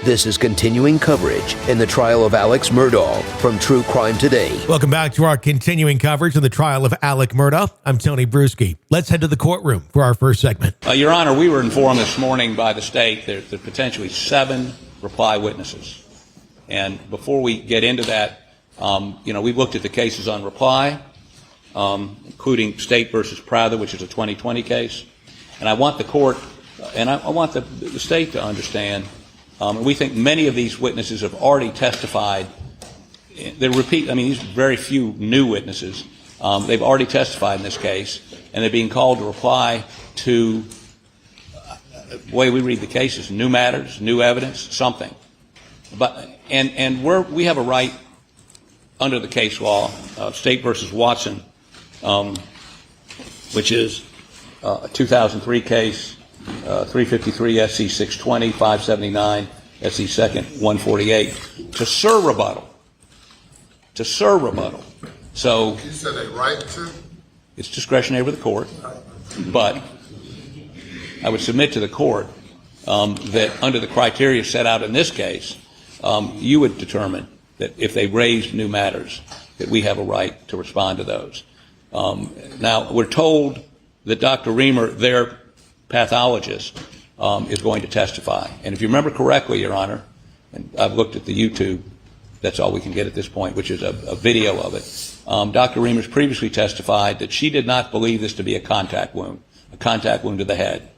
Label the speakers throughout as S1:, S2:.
S1: This is continuing coverage in the trial of Alex Murdaugh from True Crime Today.
S2: Welcome back to our continuing coverage of the trial of Alex Murdaugh. I'm Tony Bruschi. Let's head to the courtroom for our first segment.
S3: Your Honor, we were informed this morning by the state that there are potentially 7 reply witnesses. And before we get into that, we've looked at the cases on reply, including State versus Prather, which is a 2020 case. And I want the court, and I want the state to understand, we think many of these witnesses have already testified. These are very few new witnesses. They've already testified in this case, and they're being called to reply to, the way we read the cases, new matters, new evidence, something. We have a right under the case law, State versus Watson, which is a 2003 case, 353 SC 620, 579 SC 2nd 148, to serve rebuttal. To serve rebuttal. So
S4: you said a right to?
S3: It's discretionary with the court, but I would submit to the court that under the criteria set out in this case, you would determine that if they raised new matters, that we have a right to respond to those. Now, we're told that Dr. Reamer, their pathologist, is going to testify. And if you remember correctly, Your Honor, and I've looked at the YouTube, that's all we can get at this point, which is a video of it. Dr. Reamer's previously testified that she did not believe this to be a contact wound to the head.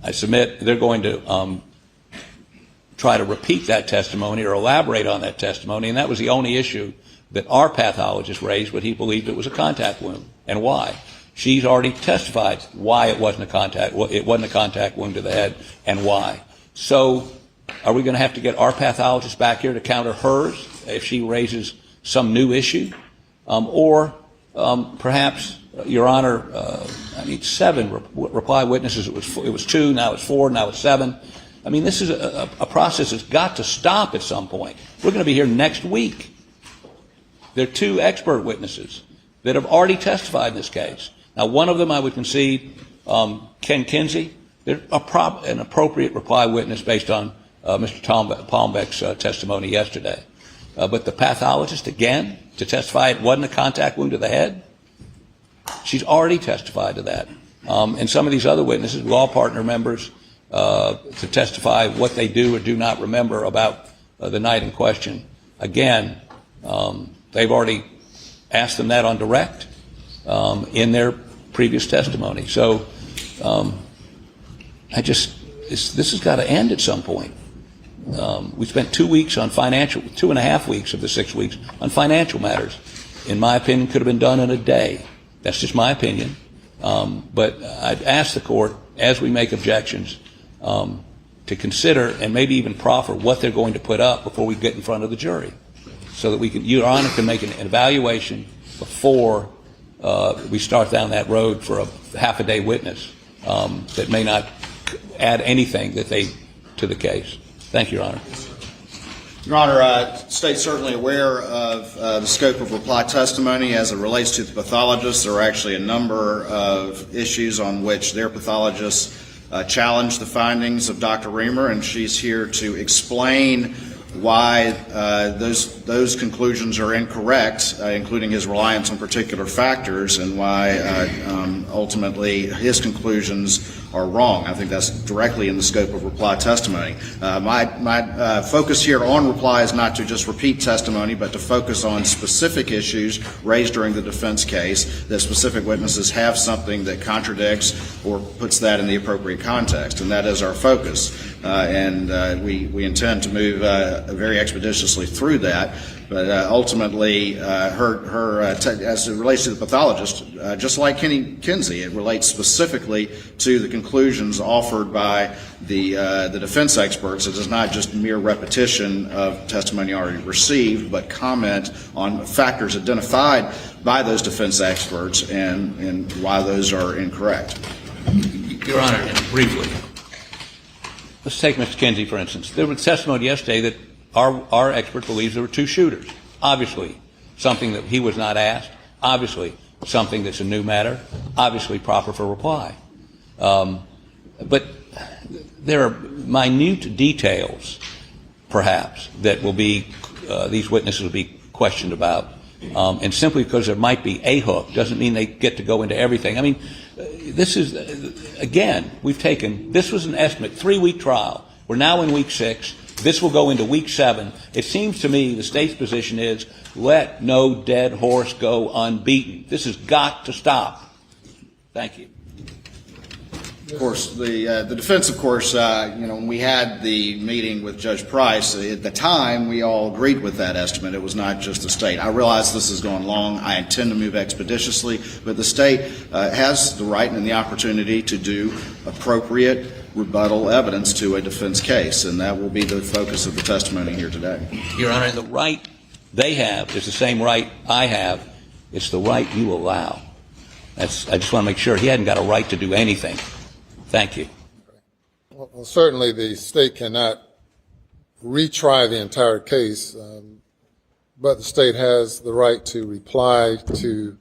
S3: I submit they're going to try to repeat that testimony or elaborate on that testimony, and that was the only issue that our pathologist raised, but he believed it was a contact wound, and why. She's already testified why it wasn't a contact wound to the head, and why. So are we going to have to get our pathologist back here to counter hers if she raises some new issue? Or perhaps, Your Honor, 7 reply witnesses. It was 2, now it's 4, now it's 7. This is a process that's got to stop at some point. We're going to be here next week. There are 2 expert witnesses that have already testified in this case. Now, one of them I would concede, Ken Kinsey, they're an appropriate reply witness based on Mr. Palmbeck's testimony yesterday. But the pathologist, again, to testify it wasn't a contact wound to the head, she's already testified to that. And some of these other witnesses, law partner members, to testify what they do or do not remember about the night in question. Again, they've already asked them that on direct in their previous testimony. So this has got to end at some point. We spent 2 weeks on 2.5 weeks of the 6 weeks on financial matters. In my opinion, could have been done in a day. That's just my opinion. But I'd ask the court, as we make objections, to consider and maybe even proffer what they're going to put up before we get in front of the jury, so that Your Honor can make an evaluation before we start down that road for a half-a-day witness that may not add anything to the case. Thank you, Your Honor.
S5: Your Honor, State's certainly aware of the scope of reply testimony as it relates to the pathologists. There are actually a number of issues on which their pathologists challenge the findings of Dr. Reamer, and she's here to explain why those conclusions are incorrect, including his reliance on particular factors, and why ultimately his conclusions are wrong. I think that's directly in the scope of reply testimony. My focus here on reply is not to just repeat testimony, but to focus on specific issues raised during the defense case, that specific witnesses have something that contradicts or puts that in the appropriate context, and that is our focus. We intend to move very expeditiously through that. But ultimately, as it relates to the pathologist, just like Kenny Kinsey, it relates specifically to the conclusions offered by the defense experts. It is not just mere repetition of testimony already received, but comment on factors identified by those defense experts and why those are incorrect.
S3: Your Honor, briefly, let's take Mr. Kinsey, for instance. There was testimony yesterday that our expert believes there were 2 shooters. Obviously, something that he was not asked. Obviously, something that's a new matter. Obviously, proper for reply. But there are minute details perhaps, that will be these witnesses will be questioned about. And simply because there might be a hook doesn't mean they get to go into everything. I mean, this is, again, this was an estimate, 3-week trial. We're now in week 6. This will go into week 7. It seems to me the state's position is let no dead horse go unbeaten. This has got to stop. Thank you.
S5: Of course, the defense, of course, when we had the meeting with Judge Price, at the time, we all agreed with that estimate. It was not just the state. I realize this is going long. I intend to move expeditiously, but the state has the right and the opportunity to do appropriate rebuttal evidence to a defense case, and that will be the focus of the testimony here today.
S3: Your Honor, the right they have is the same right I have. It's the right you allow. I just want to make sure he hadn't got a right to do anything. Thank you.
S4: Well, certainly the state cannot retry the entire case, but the state has the right to reply to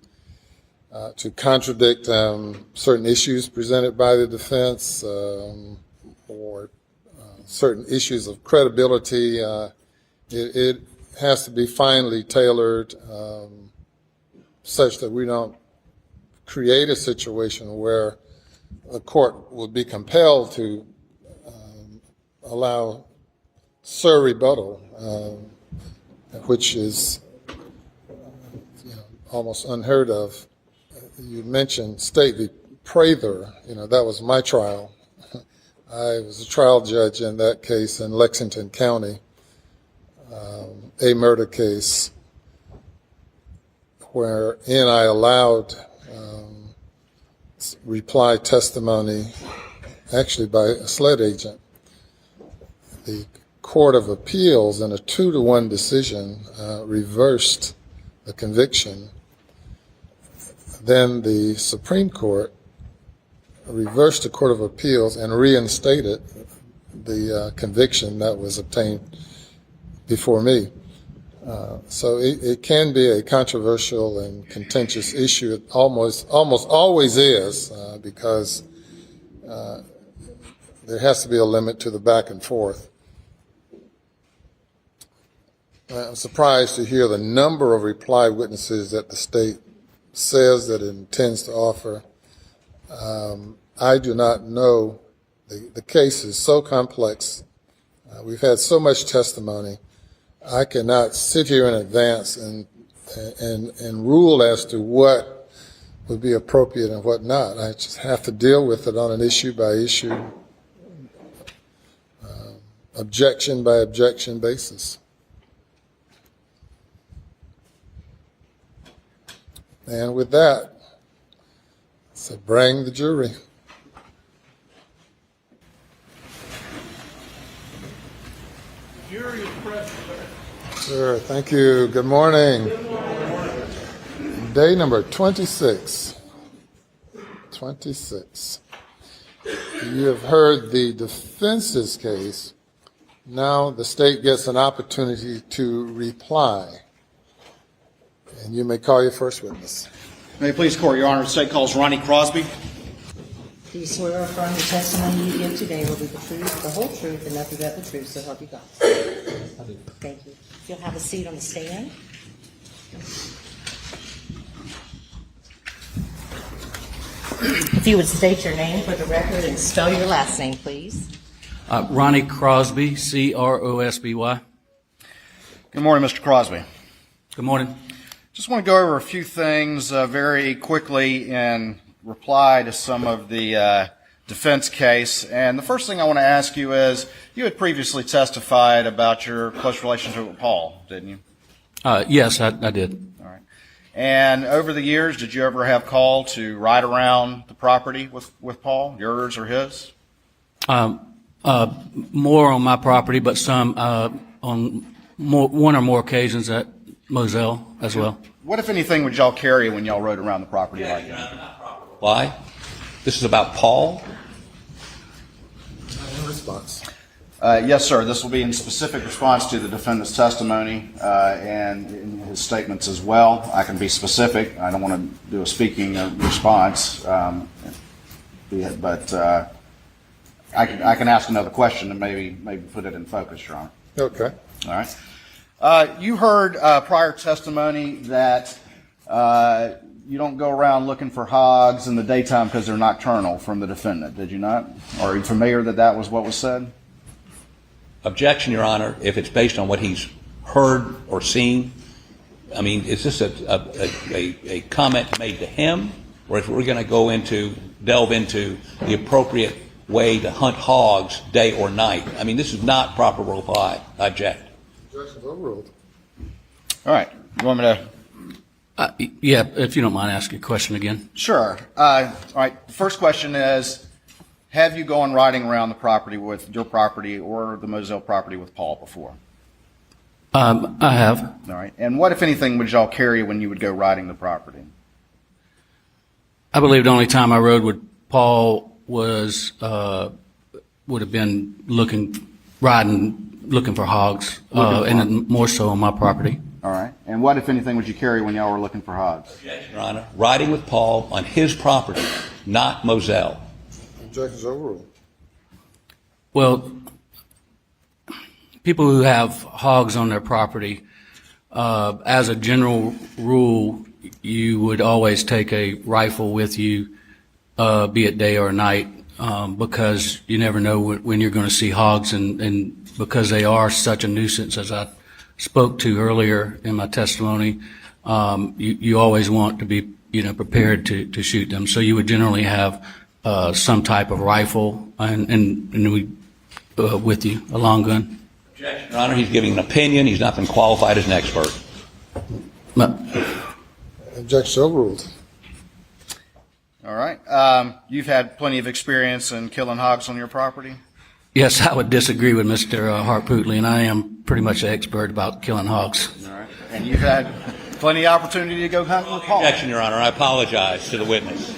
S4: contradict certain issues presented by the defense or certain issues of credibility. It has to be finely tailored such that we don't create a situation where the court would be compelled to allow rebuttal, which is almost unheard of. You mentioned State v. Prather. That was my trial. I was a trial judge in that case in Lexington County, a murder case wherein I allowed reply testimony actually by a SLED agent. The Court of Appeals in a 2-1 decision reversed the conviction. Then the Supreme Court reversed the Court of Appeals and reinstated the conviction that was obtained before me. So it can be a controversial and contentious issue. It almost always is because there has to be a limit to the back and forth. I'm surprised to hear the number of reply witnesses that the state says that it intends to offer. I do not know. The case is so complex. We've had so much testimony. I cannot sit here in advance and rule as to what would be appropriate and what not. I just have to deal with it on an issue by issue, objection by objection basis. And with that, so bring the jury.
S6: Jury is present, sir.
S4: Sure, thank you. Good morning. Good morning. Day number 26. 26. You have heard the defense's case. Now the state gets an opportunity to reply. And you may call your first witness.
S5: May it please the Court, Your Honor, the state calls Ronnie Crosby.
S7: Do you swear or affirm the testimony you give today will be the truth, the whole truth, and nothing but the truth, so help you God? I do. Thank you. You'll have a seat on the stand. If you would state your name for the record and spell your last name, please.
S6: Ronnie Crosby, Crosby.
S5: Good morning, Mr. Crosby.
S6: Good morning.
S5: Just want to go over a few things very quickly in reply to some of the defense case. And the first thing I want to ask you is, you had previously testified about your close relationship with Paul, didn't you?
S6: Yes, I did.
S5: All right. And over the years, did you ever have call to ride around the property with Paul, yours or his?
S6: More on my property, but some on one or more occasions at Moselle as well.
S5: What, if anything, would y'all carry when y'all rode around the property like that?
S3: Why? This is about Paul?
S4: In response.
S5: Yes, sir. This will be in specific response to the defendant's testimony and in his statements as well. I can be specific. I don't want to do a speaking response, but I can ask another question and maybe put it in focus, Your Honor.
S4: Okay.
S5: All right. You heard prior testimony that you don't go around looking for hogs in the daytime because they're nocturnal from the defendant, did you not? Are you familiar that that was what was said?
S3: Objection, Your Honor, if it's based on what he's heard or seen. I mean, is this a comment made to him, or if we're going to delve into the appropriate way to hunt hogs day or night? I mean, this is not proper reply. I object.
S4: Objection's overruled.
S5: All right. You want me to?
S6: Yeah, if you don't mind asking a question again.
S5: Sure. All right. The first question is, have you gone riding around the property with your property or the Moselle property with Paul before?
S6: I have.
S5: All right. And what, if anything, would y'all carry when you would go riding the property?
S6: I believe the only time I rode with Paul was would have been looking for hogs, and more so on my property.
S5: All right. And what, if anything, would you carry when y'all were looking for hogs?
S3: Objection, Your Honor. Riding with Paul on his property, not Moselle.
S4: Objection's overruled.
S6: Well, people who have hogs on their property, as a general rule, you would always take a rifle with you, be it day or night, because you never know when you're going to see hogs, and because they are such a nuisance, as I spoke to earlier in my testimony, you always want to be prepared to shoot them. So you would generally have some type of rifle and we with you, a long gun.
S3: Objection, Your Honor. He's giving an opinion. He's not been qualified as an expert.
S4: Objection's overruled.
S5: All right. You've had plenty of experience in killing hogs on your property?
S6: Yes, I would disagree with Mr. Harpootley, and I am pretty much an expert about killing hogs.
S5: All right. And you've had plenty of opportunity to go hunting with Paul?
S3: Objection, Your Honor. I apologize to the witness.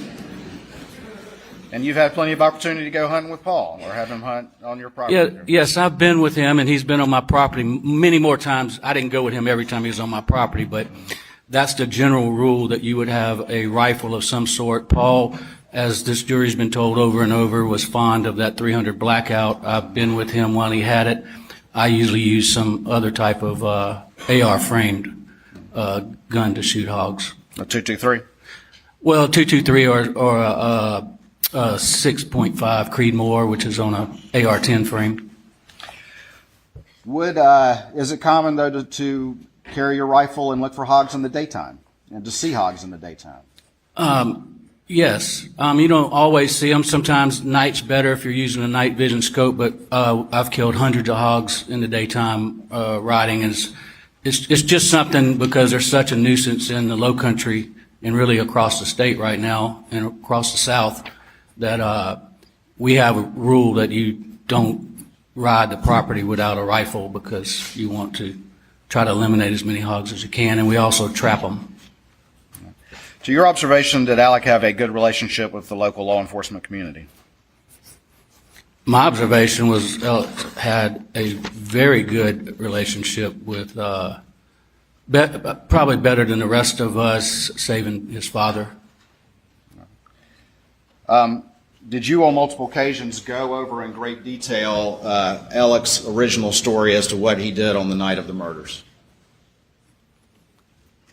S5: And you've had plenty of opportunity to go hunting with Paul or have him hunt on your property?
S6: Yeah, yes, I've been with him, and he's been on my property many more times. I didn't go with him every time he was on my property, but that's the general rule, that you would have a rifle of some sort. Paul, as this jury's been told over and over, was fond of that 300 Blackout. I've been with him while he had it. I usually use some other type of AR-framed gun to shoot hogs.
S5: A 223?
S6: Well, 223 or a 6.5 Creedmoor, which is on a AR-10 frame.
S5: Is it common, though, to carry your rifle and look for hogs in the daytime and to see hogs in the daytime?
S6: Yes. You don't always see them. Sometimes night's better if you're using a night vision scope, but I've killed hundreds of hogs in the daytime riding. And it's just something, because there's such a nuisance in the low country and really across the state right now and across the South, that we have a rule that you don't ride the property without a rifle, because you want to try to eliminate as many hogs as you can, and we also trap them.
S5: To your observation, did Alec have a good relationship with the local law enforcement community?
S6: My observation was Alex had a very good relationship with, probably better than the rest of us, saving his father.
S5: Did you on multiple occasions go over in great detail Alec's original story as to what he did on the night of the murders?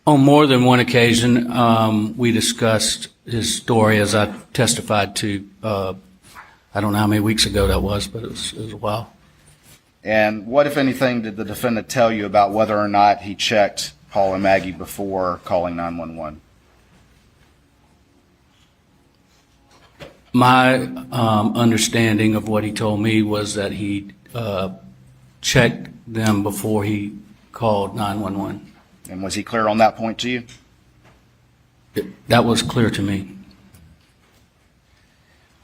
S6: On more than one occasion, we discussed his story, as I testified to. I don't know how many weeks ago that was, but it was a while.
S5: And what, if anything, did the defendant tell you about whether or not he checked Paul and Maggie before calling 911?
S6: My understanding of what he told me was that he checked them before he called 911.
S5: And was he clear on that point to you?
S6: That was clear to me.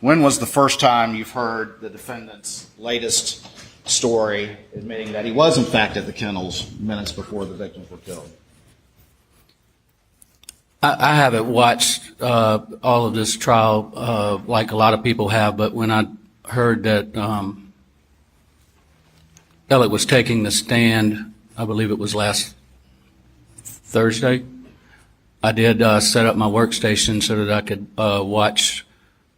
S5: When was the first time you've heard the defendant's latest story admitting that he was in fact at the kennels minutes before the victims were killed?
S6: I haven't watched all of this trial like a lot of people have, but when I heard that Alec was taking the stand, I believe it was last Thursday, I did set up my workstation so that I could watch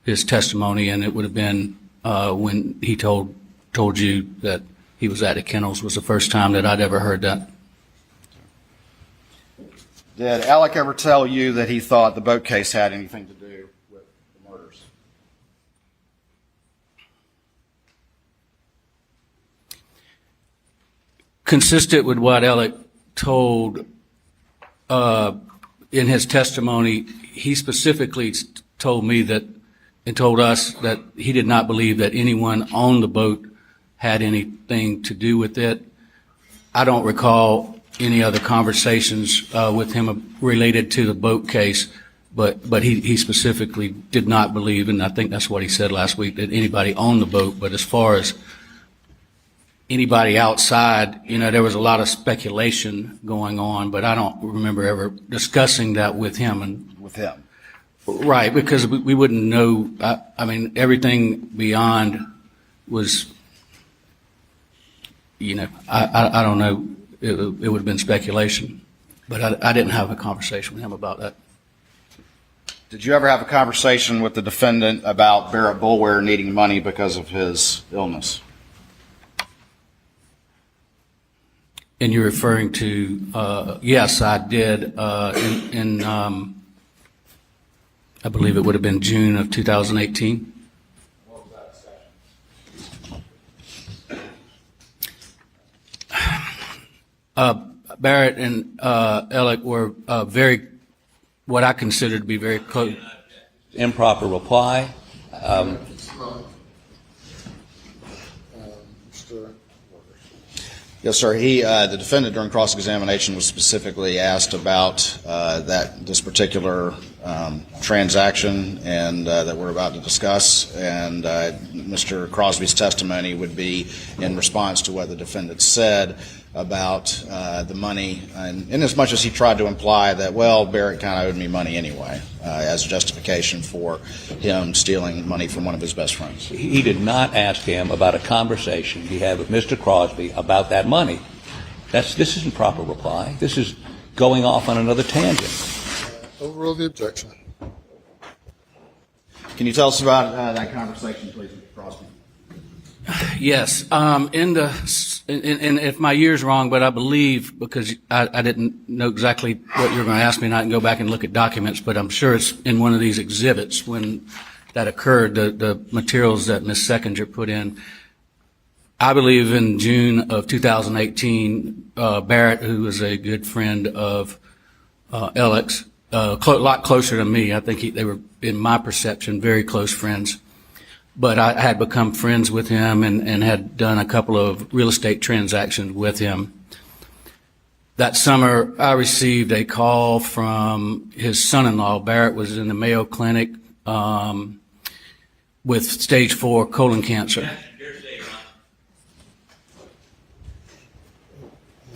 S6: his testimony, and it would have been when he told you that he was at the kennels was the first time that I'd ever heard that.
S5: Did Alec ever tell you that he thought the boat case had anything to do with the murders?
S6: Consistent with what Alec told in his testimony, he specifically told me that and told us that he did not believe that anyone on the boat had anything to do with it. I don't recall any other conversations with him related to the boat case, but he specifically did not believe, and I think that's what he said last week, that anybody on the boat. But as far as anybody outside, there was a lot of speculation going on, but I don't remember ever discussing that with him.
S5: With him?
S6: Right, because we wouldn't know. I mean, everything beyond was, I don't know. It would have been speculation, but I didn't have a conversation with him about that.
S5: Did you ever have a conversation with the defendant about Barrett Boulware needing money because of his illness?
S6: And you're referring to, yes, I did, in I believe it would have been June of 2018.
S5: What was that discussion?
S6: Barrett and Alec were what I consider to be very close.
S3: Improper reply.
S4: Mr.
S5: Yes, sir. The defendant during cross-examination was specifically asked about this particular transaction and that we're about to discuss, and Mr. Crosby's testimony would be in response to what the defendant said about the money, and in as much as he tried to imply that, well, Barrett kind of owed me money anyway, as justification for him stealing money from one of his best friends.
S3: He did not ask him about a conversation he had with Mr. Crosby about that money. This isn't proper reply. This is going off on another tangent.
S4: Overrule the objection.
S5: Can you tell us about that conversation, please, Mr. Crosby?
S6: Yes. And if my year's wrong, but I believe, because I didn't know exactly what you were going to ask me, and I can go back and look at documents, but I'm sure it's in one of these exhibits when that occurred, the materials that Ms. Seckinger put in. I believe in June of 2018, Barrett, who was a good friend of Alec's, a lot closer to me. I think they were, in my perception, very close friends. But I had become friends with him and had done a couple of real estate transactions with him. That summer, I received a call from his son-in-law. Barrett was in the Mayo Clinic with stage 4 colon cancer.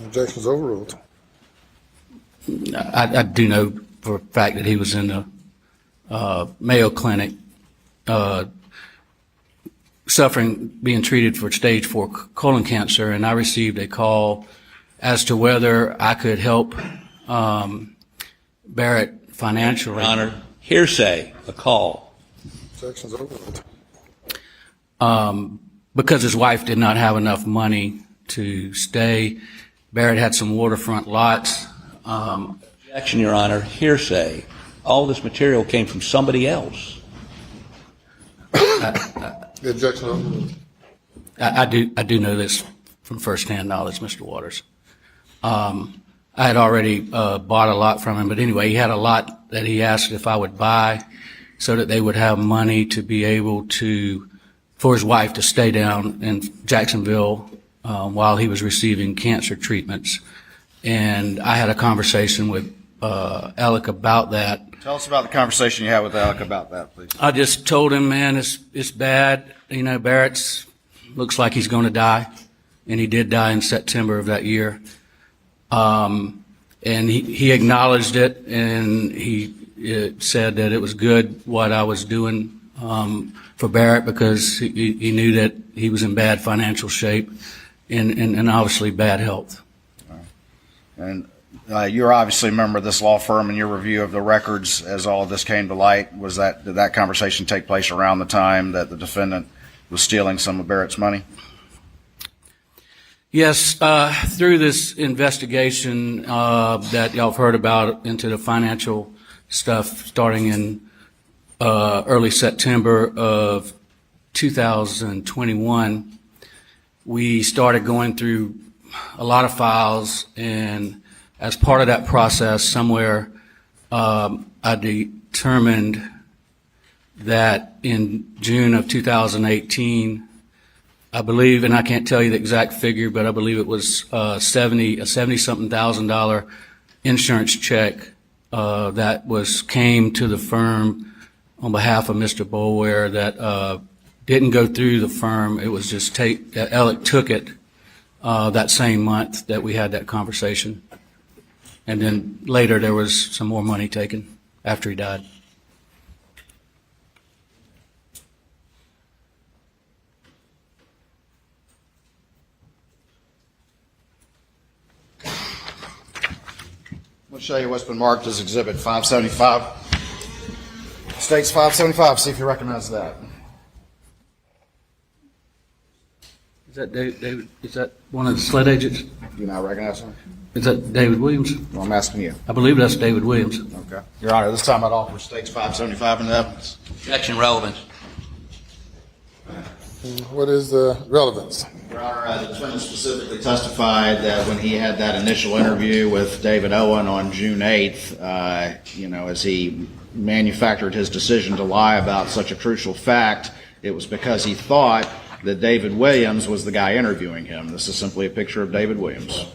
S4: Objection is overruled.
S6: I do know for a fact that he was in the Mayo Clinic being treated for stage 4 colon cancer, and I received a call as to whether I could help Barrett financially.
S3: Your Honor, hearsay, a call.
S4: Objection is overruled.
S6: Because his wife did not have enough money to stay. Barrett had some waterfront lots.
S3: Objection, Your Honor, hearsay. All this material came from somebody else.
S4: The objection is overruled.
S6: I do know this from firsthand knowledge, Mr. Waters. I had already bought a lot from him, but anyway, he had a lot that he asked if I would buy so that they would have money to be able for his wife to stay down in Jacksonville while he was receiving cancer treatments. And I had a conversation with Alec about that.
S5: Tell us about the conversation you had with Alec about that, please.
S6: I just told him, man, it's bad. Barrett's looks like he's going to die, and he did die in September of that year. And he acknowledged it, and he said that it was good what I was doing for Barrett because he knew that he was in bad financial shape and obviously bad health.
S5: And you're obviously a member of this law firm, and your review of the records as all of this came to light, did that conversation take place around the time that the defendant was stealing some of Barrett's money?
S6: Yes, through this investigation that y'all have heard about into the financial stuff starting in early September of 2021, we started going through a lot of files, and as part of that process, somewhere I determined that in June of 2018, I believe, and I can't tell you the exact figure, but I believe it was a $70-something thousand insurance check that came to the firm on behalf of Mr. Boulware that didn't go through the firm. It was just Alec took it that same month that we had that conversation. And then later there was some more money taken after he died.
S5: We'll show you what's been marked as Exhibit 575. States 575, see if you recognize that.
S6: Is that David? Is that one of the sled agents?
S5: Do you not recognize him?
S6: Is that David Williams?
S5: Well, I'm asking you.
S6: I believe that's David Williams.
S5: Okay. Your Honor, this time I'd offer States 575 in the evidence.
S3: Objection, relevance.
S4: What is the relevance?
S5: Your Honor, the defendant specifically testified that when he had that initial interview with David Owen on June 8th, as he manufactured his decision to lie about such a crucial fact, it was because he thought that David Williams was the guy interviewing him. This is simply a picture of David Williams.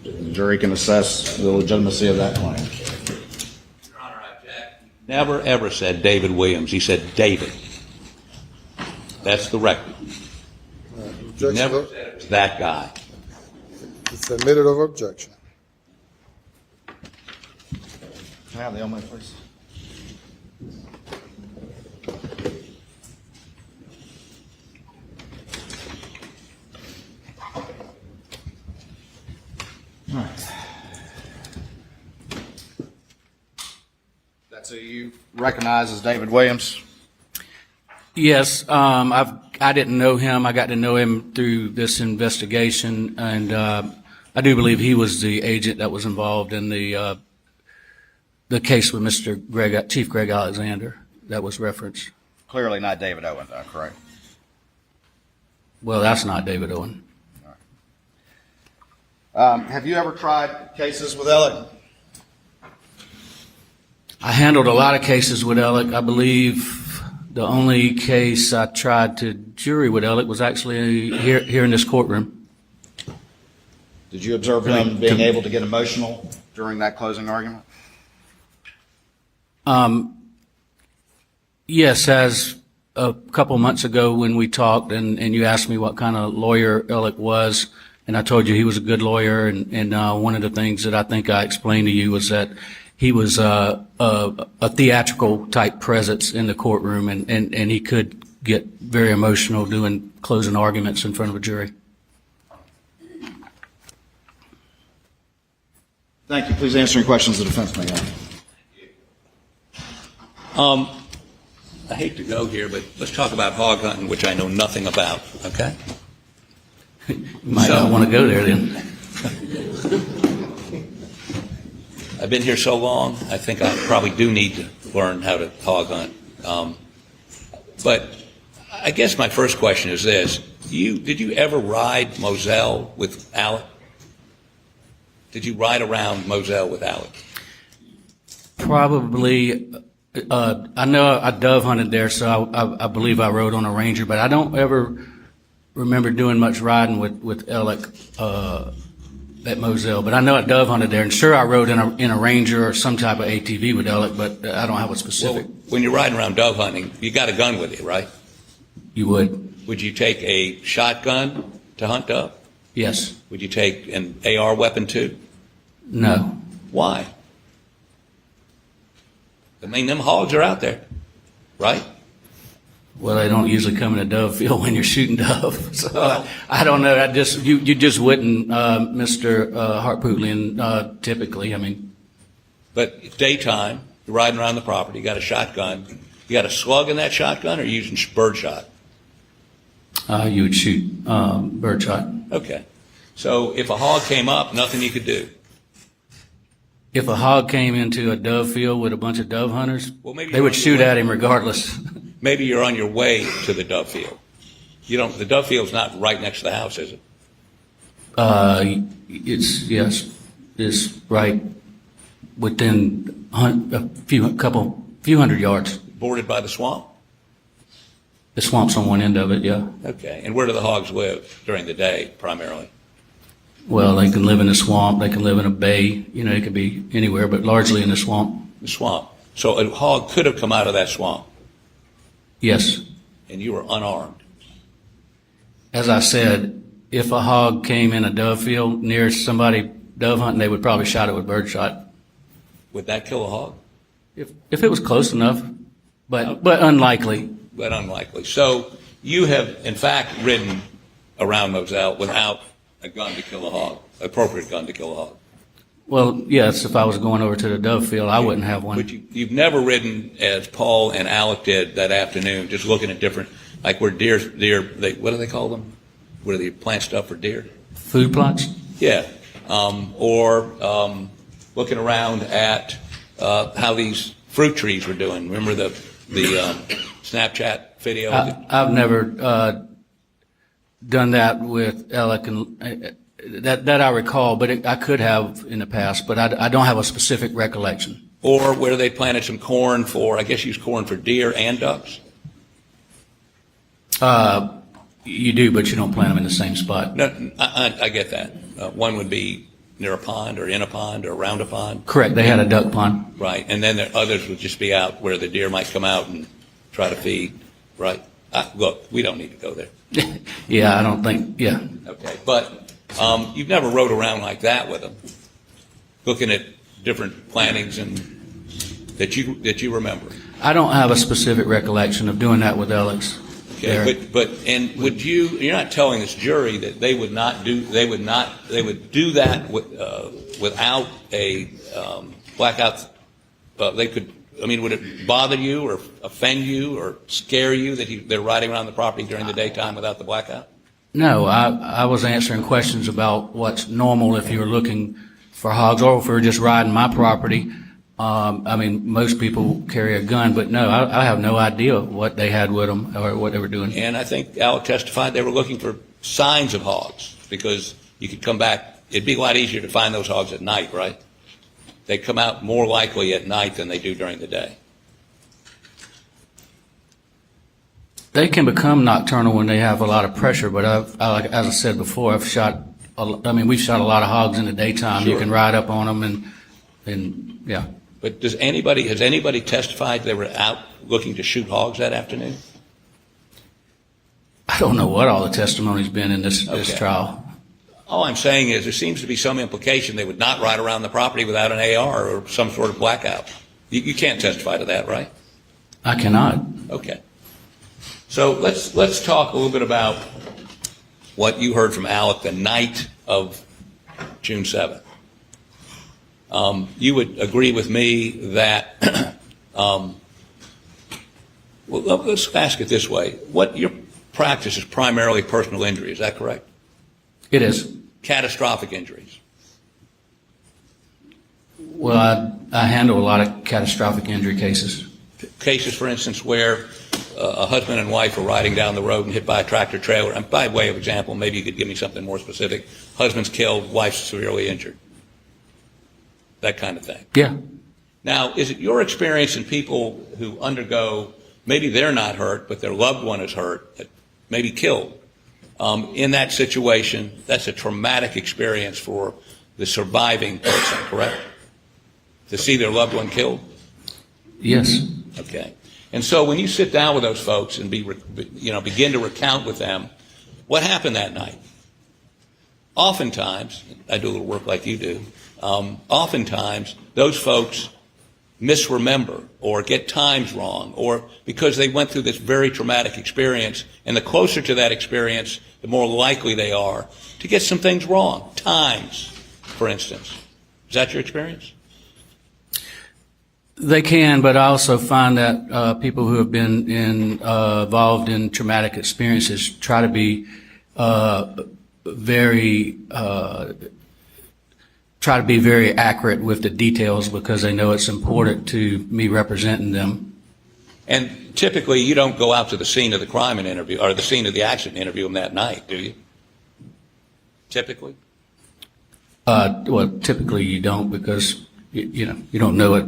S5: The jury can assess the legitimacy of that claim.
S3: Your Honor, I object. Never, ever said David Williams. He said David. That's the record. He never said it was that guy.
S4: It's admitted over objection.
S5: Can I have the element, please? All right. That's who you recognize as David Williams?
S6: Yes, I didn't know him. I got to know him through this investigation, and I do believe he was the agent that was involved in the case with Chief Greg Alexander that was referenced.
S5: Clearly not David Owen, though, correct?
S6: Well, that's not David Owen.
S5: Have you ever tried cases with Alec?
S6: I handled a lot of cases with Alec. I believe the only case I tried to jury with Alec was actually here in this courtroom.
S5: Did you observe him being able to get emotional during that closing argument?
S6: Yes, as a couple months ago when we talked and you asked me what kind of lawyer Alec was, and I told you he was a good lawyer, and one of the things that I think I explained to you was that he was a theatrical type presence in the courtroom, and he could get very emotional doing closing arguments in front of a jury.
S5: Thank you. Please answer any questions the defense may have.
S3: I hate to go here, but let's talk about hog hunting, which I know nothing about, okay?
S6: You might not want to go there then.
S3: I've been here so long, I think I probably do need to learn how to hog hunt. But I guess my first question is this. Did you ever ride Moselle with Alec? Did you ride around Moselle with Alec?
S6: Probably. I know I dove hunted there, so I believe I rode on a Ranger, but I don't ever remember doing much riding with Alec at Moselle. But I know I dove hunted there, and sure I rode in a Ranger or some type of ATV with Alec, but I don't have a specific.
S3: Well, when you're riding around dove hunting, you got a gun with you, right?
S6: You would?
S3: Would you take a shotgun to hunt dove?
S6: Yes.
S3: Would you take an AR weapon too?
S6: No.
S3: Why? I mean, them hogs are out there, right?
S6: Well, they don't usually come in a dove field when you're shooting dove. So I don't know. You just wouldn't, Mr. Hartpootlian, typically. I mean,
S3: but daytime, you're riding around the property. You got a shotgun. You got a slug in that shotgun, or are you using bird shot?
S6: You would shoot bird shot.
S3: Okay. So if a hog came up, nothing you could do.
S6: If a hog came into a dove field with a bunch of dove hunters,
S3: Well, maybe
S6: they
S3: you're
S6: would
S3: on your
S6: shoot
S3: way.
S6: at him regardless.
S3: Maybe you're on your way to the dove field. You don't. The dove field's not right next to the house, is it?
S6: It's right within a few hundred yards.
S3: Bordered by the swamp.
S6: The swamp's on one end of it, yeah.
S3: Okay. And where do the hogs live during the day, primarily?
S6: Well, they can live in the swamp, they can live in a bay, you know, it could be anywhere, but largely in the swamp.
S3: The swamp. So a hog could have come out of that swamp,
S6: Yes.
S3: and you were unarmed.
S6: As I said, if a hog came in a dove field near somebody dove hunting, they would probably shot it with birdshot.
S3: Would that kill a hog?
S6: If it was close enough, but unlikely.
S3: But unlikely. So you have, in fact, ridden around Moselle without a gun to kill a hog, appropriate gun to kill a hog.
S6: Well, yes, if I was going over to the dove field, I wouldn't have one.
S3: But you've never ridden as Paul and Alec did that afternoon, just looking at different, like where deer, what do they call them? Where they plant stuff for deer?
S6: Food plots?
S3: Yeah. Or looking around at how these fruit trees were doing. Remember the Snapchat video?
S6: I've never done that with Alec, and that I recall, but I could have in the past, but I don't have a specific recollection.
S3: Or where they planted some corn for, I guess, used corn for deer and ducks?
S6: You do, but you don't plant them in the same spot.
S3: No, I get that. One would be near a pond or in a pond or around a pond.
S6: Correct. They had a duck pond.
S3: Right. And then others would just be out where the deer might come out and try to feed. Right. Look, we don't need to go there.
S6: Yeah, I don't think, yeah.
S3: Okay. But you've never rode around like that with them, looking at different plantings and that you remember.
S6: I don't have a specific recollection of doing that with Alex.
S3: Okay, and would you? You're not telling this jury that they would do that without a blackout. They could. I mean, would it bother you or offend you or scare you that they're riding around the property during the daytime without the blackout?
S6: No, I was answering questions about what's normal if you were looking for hogs or if we were just riding my property. I mean, most people carry a gun, but no, I have no idea what they had with them or what they were doing.
S3: And I think Alec testified they were looking for signs of hogs because you could come back. It'd be a lot easier to find those hogs at night, right? They come out more likely at night than they do during the day.
S6: They can become nocturnal when they have a lot of pressure, but as I said before, we've shot a lot of hogs in the daytime.
S3: Sure.
S6: You can ride up on them and yeah.
S3: But has anybody testified they were out looking to shoot hogs that afternoon?
S6: I don't know what all the testimony's been in this trial.
S3: All I'm saying is there seems to be some implication they would not ride around the property without an AR or some sort of blackout. You can't testify to that, right?
S6: I cannot.
S3: Okay. So let's talk a little bit about what you heard from Alec the night of June 7th. You would agree with me that, well, let's ask it this way. What your practice is primarily personal injury, is that correct?
S6: It is.
S3: Catastrophic injuries.
S6: Well, I handle a lot of catastrophic injury cases.
S3: Cases, for instance, where a husband and wife are riding down the road and hit by a tractor trailer. And by way of example, maybe you could give me something more specific. Husband's killed, wife's severely injured. That kind of thing.
S6: Yeah.
S3: Now, is it your experience in people who undergo, maybe they're not hurt, but their loved one is hurt, maybe killed, in that situation, that's a traumatic experience for the surviving person, correct? To see their loved one killed?
S6: Yes.
S3: Okay. And so when you sit down with those folks and begin to recount with them what happened that night, oftentimes, I do a little work like you do, oftentimes those folks misremember or get times wrong, or because they went through this very traumatic experience, and the closer to that experience, the more likely they are to get some things wrong. Times, for instance. Is that your experience?
S6: They can, but I also find that people who have been involved in traumatic experiences try to be very try to be very accurate with the details because they know it's important to me representing them.
S3: And typically, you don't go out to the scene of the crime and interview, or the scene of the accident and interview them that night, do you? Typically?
S6: Well, typically you don't because you don't know it.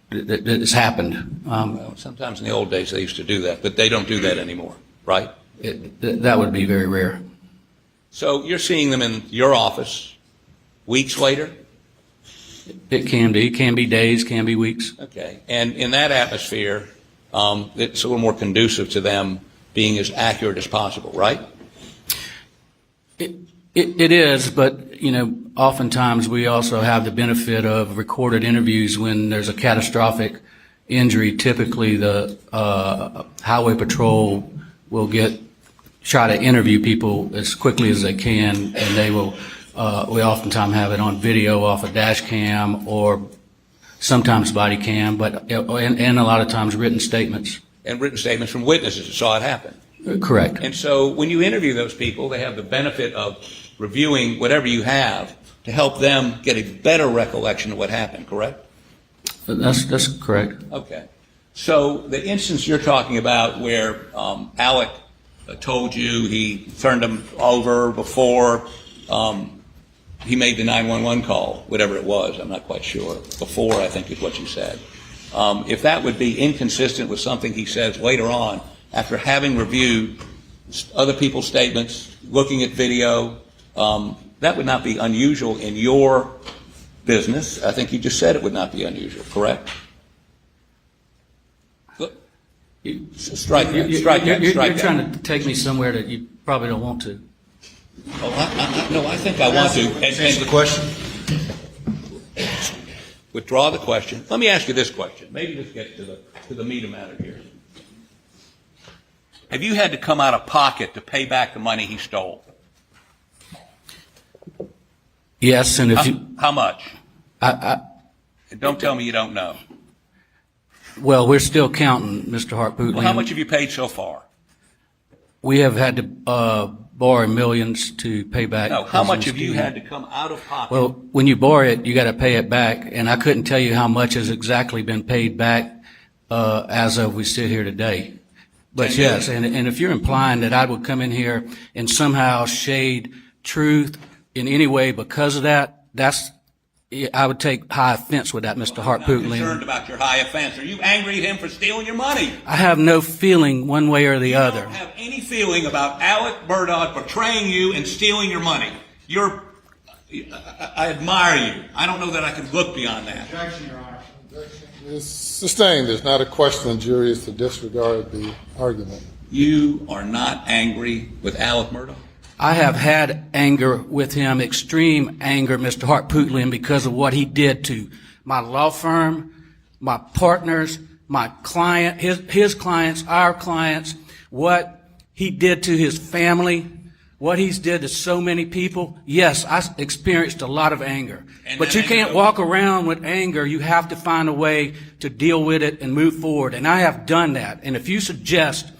S6: It's happened.
S3: Well, sometimes in the old days they used to do that, but they don't do that anymore, right?
S6: That would be very rare.
S3: So you're seeing them in your office weeks later?
S6: It can be days, can be weeks.
S3: Okay. And in that atmosphere, it's a little more conducive to them being as accurate as possible, right?
S6: It is, but oftentimes we also have the benefit of recorded interviews when there's a catastrophic injury. Typically, the highway patrol will try to interview people as quickly as they can, and they will. We oftentimes have it on video off a dash cam or sometimes body cam, but and a lot of times written statements.
S3: And written statements from witnesses that saw it happen.
S6: Correct.
S3: And so when you interview those people, they have the benefit of reviewing whatever you have to help them get a better recollection of what happened, correct?
S6: That's correct.
S3: Okay. So the instance you're talking about where Alec told you he turned him over before he made the 911 call, whatever it was, I'm not quite sure. Before, I think is what you said. If that would be inconsistent with something he says later on, after having reviewed other people's statements, looking at video, that would not be unusual in your business. I think you just said it would not be unusual, correct? Strike that.
S6: You're trying to take me somewhere that you probably don't want to.
S3: Oh, no, I think I want to.
S8: Answer the question.
S3: Withdraw the question. Let me ask you this question. Maybe just get to the meat of the matter here. Have you had to come out of pocket to pay back the money he stole?
S6: Yes, and
S3: how much? Don't tell me you don't know.
S6: Well, we're still counting, Mr. Harpootlian.
S3: Well, how much have you paid so far?
S6: We have had to borrow millions to pay back.
S3: No, how much have you had to come out of pocket?
S6: Well, when you borrow it, you got to pay it back, and I couldn't tell you how much has exactly been paid back as of we sit here today. But yes, and if you're implying that I would come in here and somehow shade truth in any way because of that, I would take high offense with that, Mr. Harpootlian.
S3: I'm concerned about your high offense. Are you angry at him for stealing your money?
S6: I have no feeling one way or the other.
S3: You don't have any feeling about Alec Murdaugh betraying you and stealing your money. I admire you. I don't know that I can look beyond that.
S4: Objection, Your Honor. Objection is sustained. There's not a question. The jury is to disregard the argument.
S3: You are not angry with Alec Murdaugh?
S6: I have had anger with him, extreme anger, Mr. Harpootlian, because of what he did to my law firm, my partners, my client, his clients, our clients, what he did to his family, what he's did to so many people. Yes, I experienced a lot of anger. But you can't walk around with anger. You have to find a way to deal with it and move forward. And I have done that. And if you suggest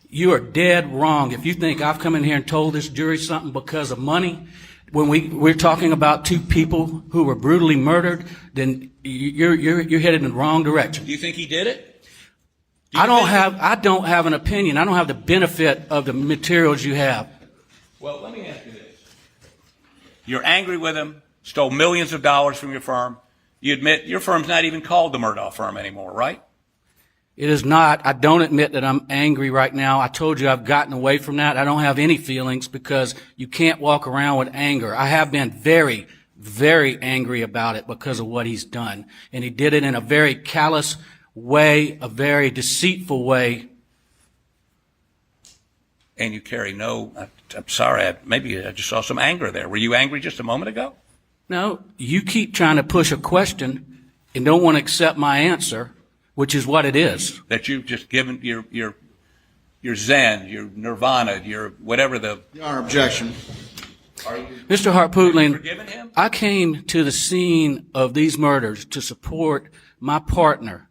S6: you are dead wrong if you think I've come in here and told this jury something because of money. When we're talking about two people who were brutally murdered, then you're headed in the wrong direction.
S3: Do you think he did it?
S6: I don't have an opinion. I don't have the benefit of the materials you have.
S3: Well, let me ask you this. You're angry with him, stole millions of dollars from your firm. You admit your firm's not even called the Murdaugh firm anymore, right?
S6: It is not. I don't admit that I'm angry right now. I told you I've gotten away from that. I don't have any feelings because you can't walk around with anger. I have been very, very angry about it because of what he's done. And he did it in a very callous way, a very deceitful way.
S3: And you carry I'm sorry, maybe I just saw some anger there. Were you angry just a moment ago?
S6: No, you keep trying to push a question and don't want to accept my answer, which is what it is.
S3: That you've just given your Zen, your Nirvana, your whatever the...
S5: Your Honor, objection.
S6: Mr. Harpootlian,
S3: forgiven him?
S6: I came to the scene of these murders to support my partner.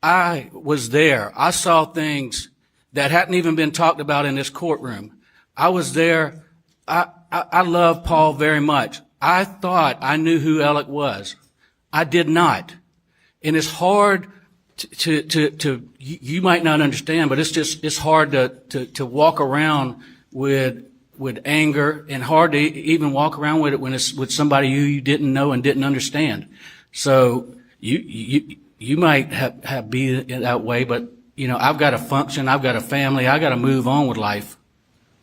S6: I was there. I saw things that hadn't even been talked about in this courtroom. I was there. I I love Paul very much. I thought I knew who Alec was. I did not. And it's hard to you might not understand, but it's hard to walk around with anger, and hard to even walk around with it when it's with somebody who you didn't know and didn't understand. So you might have be that way, but you know, I've got to function, I've got a family, I got to move on with life.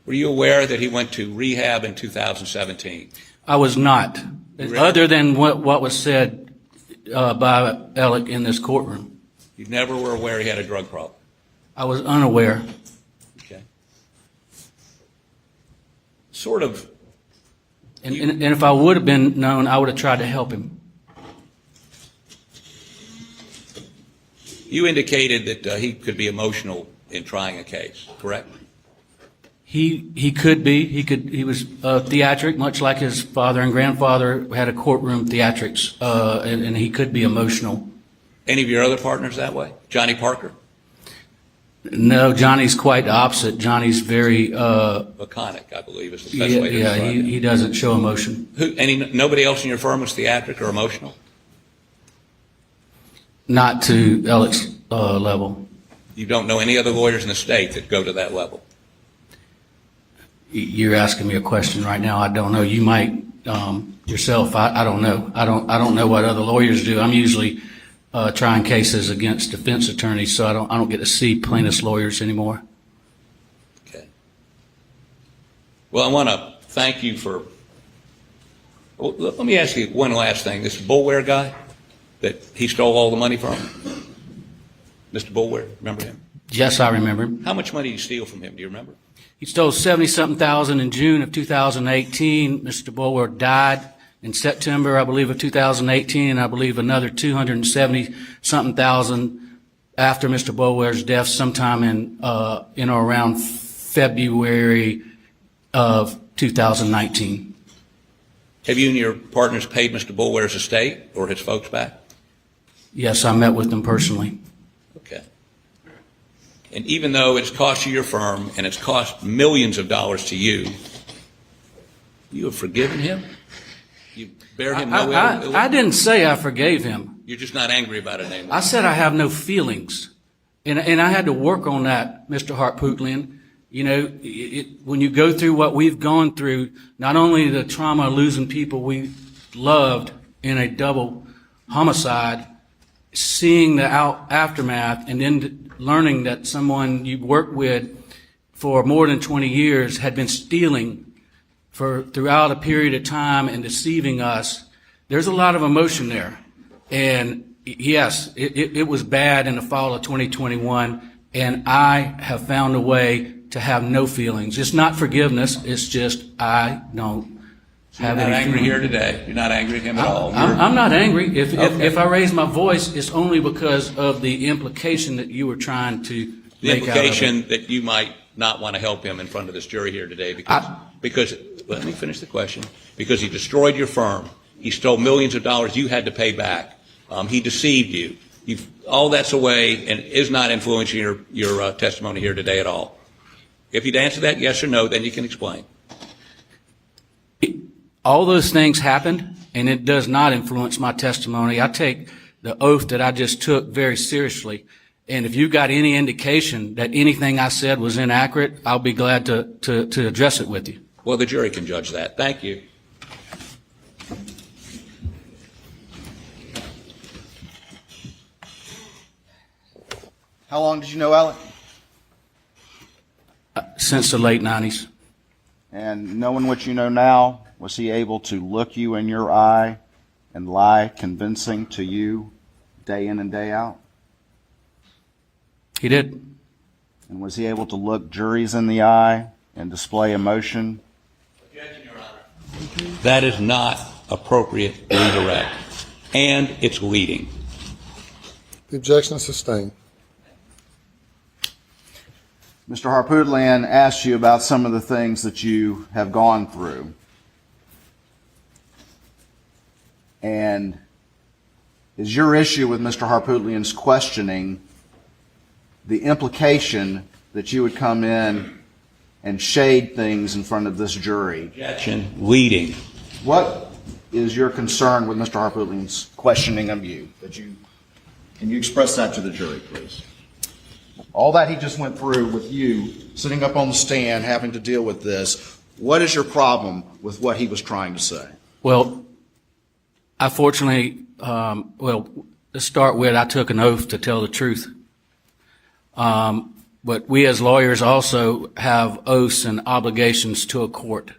S3: Were you aware that he went to rehab in 2017?
S6: I was not,
S3: Really?
S6: other than what was said by Alec in this courtroom.
S3: You never were aware he had a drug problem?
S6: I was unaware.
S3: Okay. Sort of.
S6: And if I would have been known, I would have tried to help him.
S3: You indicated that he could be emotional in trying a case, correct?
S6: He could be. He was theatric, much like his father and grandfather had a courtroom theatrics, and he could be emotional.
S3: Any of your other partners that way? Johnny Parker?
S6: No, Johnny's quite the opposite. Johnny's very
S3: Laconic, I believe, is the best way to describe it.
S6: he doesn't show emotion.
S3: Nobody else in your firm was theatric or emotional?
S6: Not to Alec's level.
S3: You don't know any other lawyers in the state that go to that level?
S6: You're asking me a question right now. I don't know. You might yourself. I don't know. I don't know what other lawyers do. I'm usually trying cases against defense attorneys, so I don't get to see plaintiffs' lawyers anymore.
S3: Okay. Well, I want to thank you for. Well, let me ask you one last thing. This Bullware guy that he stole all the money from, Mr. Bullware, remember him?
S6: Yes, I remember him.
S3: How much money did you steal from him? Do you remember?
S6: He stole 70-something thousand in June of 2018. Mr. Kohberger died in September, I believe, of 2018, and I believe another 270-something thousand after Mr. Kohberger's death, sometime in or around February of 2019.
S3: Have you and your partners paid Mr. Bullware's estate or his folks back?
S6: Yes, I met with them personally.
S3: Okay. And even though it's cost you your firm and it's cost millions of dollars to you, you have forgiven him? You bear him no ill?
S6: I didn't say I forgave him.
S3: You're just not angry about it anymore?
S6: I said I have no feelings. And I had to work on that, Mr. Harpootlian. You know, when you go through what we've gone through, not only the trauma of losing people we loved in a double homicide, seeing the aftermath, and then learning that someone you worked with for more than 20 years had been stealing throughout a period of time and deceiving us, there's a lot of emotion there. And yes, it was bad in the fall of 2021, and I have found a way to have no feelings. It's not forgiveness, it's just I don't have any feelings.
S3: You're not angry here today? You're not angry at him at all?
S6: I'm not angry. If I raise my voice, it's only because of the implication that you were trying to
S3: The
S6: make out of it.
S3: implication that you might not want to help him in front of this jury here today because let me finish the question, because he destroyed your firm, he stole millions of dollars you had to pay back, he deceived you. All that's away and is not influencing your testimony here today at all. If you'd answer that yes or no, then you can explain.
S6: All those things happened, and it does not influence my testimony. I take the oath that I just took very seriously. And if you've got any indication that anything I said was inaccurate, I'll be glad to address it with you.
S3: Well, the jury can judge that. Thank you.
S5: How long did you know Alec?
S6: Since the late 90s.
S5: And knowing what you know now, was he able to look you in your eye and lie convincing to you day in and day out?
S6: He did.
S5: And was he able to look juries in the eye and display emotion?
S3: Objection, Your Honor. That is not appropriate redirect, and it's leading.
S4: The objection is sustained.
S5: Mr. Harpootlian asked you about some of the things that you have gone through. And is your issue with Mr. Harpootlian's questioning the implication that you would come in and shade things in front of this jury.
S3: Objection, leading.
S5: What is your concern with Mr. Harpootling's questioning of you? Can you express that to the jury, please? All that he just went through with you, sitting up on the stand, having to deal with this, what is your problem with what he was trying to say?
S6: Well, I fortunately, to start with, I took an oath to tell the truth. But we as lawyers also have oaths and obligations to a court.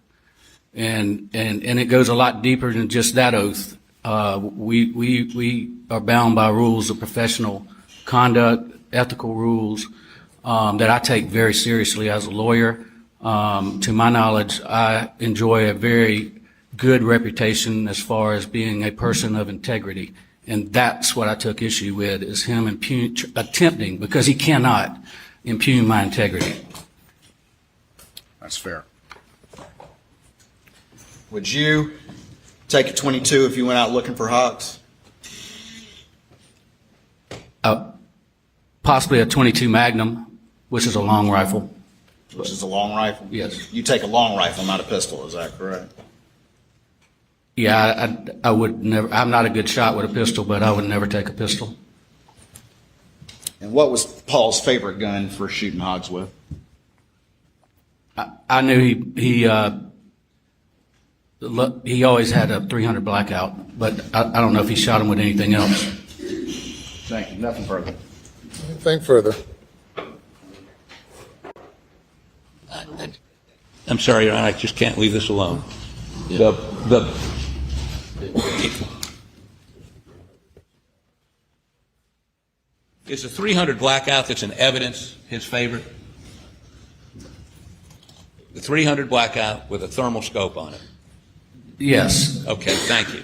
S6: And it goes a lot deeper than just that oath. We are bound by rules of professional conduct, ethical rules, that I take very seriously as a lawyer. To my knowledge, I enjoy a very good reputation as far as being a person of integrity. And that's what I took issue with, is him attempting, because he cannot impugn my integrity.
S5: That's fair. Would you take a 22 if you went out looking for hogs?
S6: Possibly a .22 Magnum, which is a long rifle.
S5: Which is a long rifle?
S6: Yes.
S5: You take a long rifle, not a pistol, is that correct?
S6: Yeah, I would never. I'm not a good shot with a pistol, but I would never take a pistol.
S5: And what was Paul's favorite gun for shooting hogs with?
S6: I knew he always had a .300 Blackout, but I don't know if he shot him with anything else.
S5: Thank you. Nothing further.
S4: Anything further?
S3: I'm sorry, Your Honor, I just can't leave this alone. Is the .300 Blackout that's in evidence his favorite? The .300 Blackout with a thermal scope on it?
S6: Yes.
S3: Okay, thank you.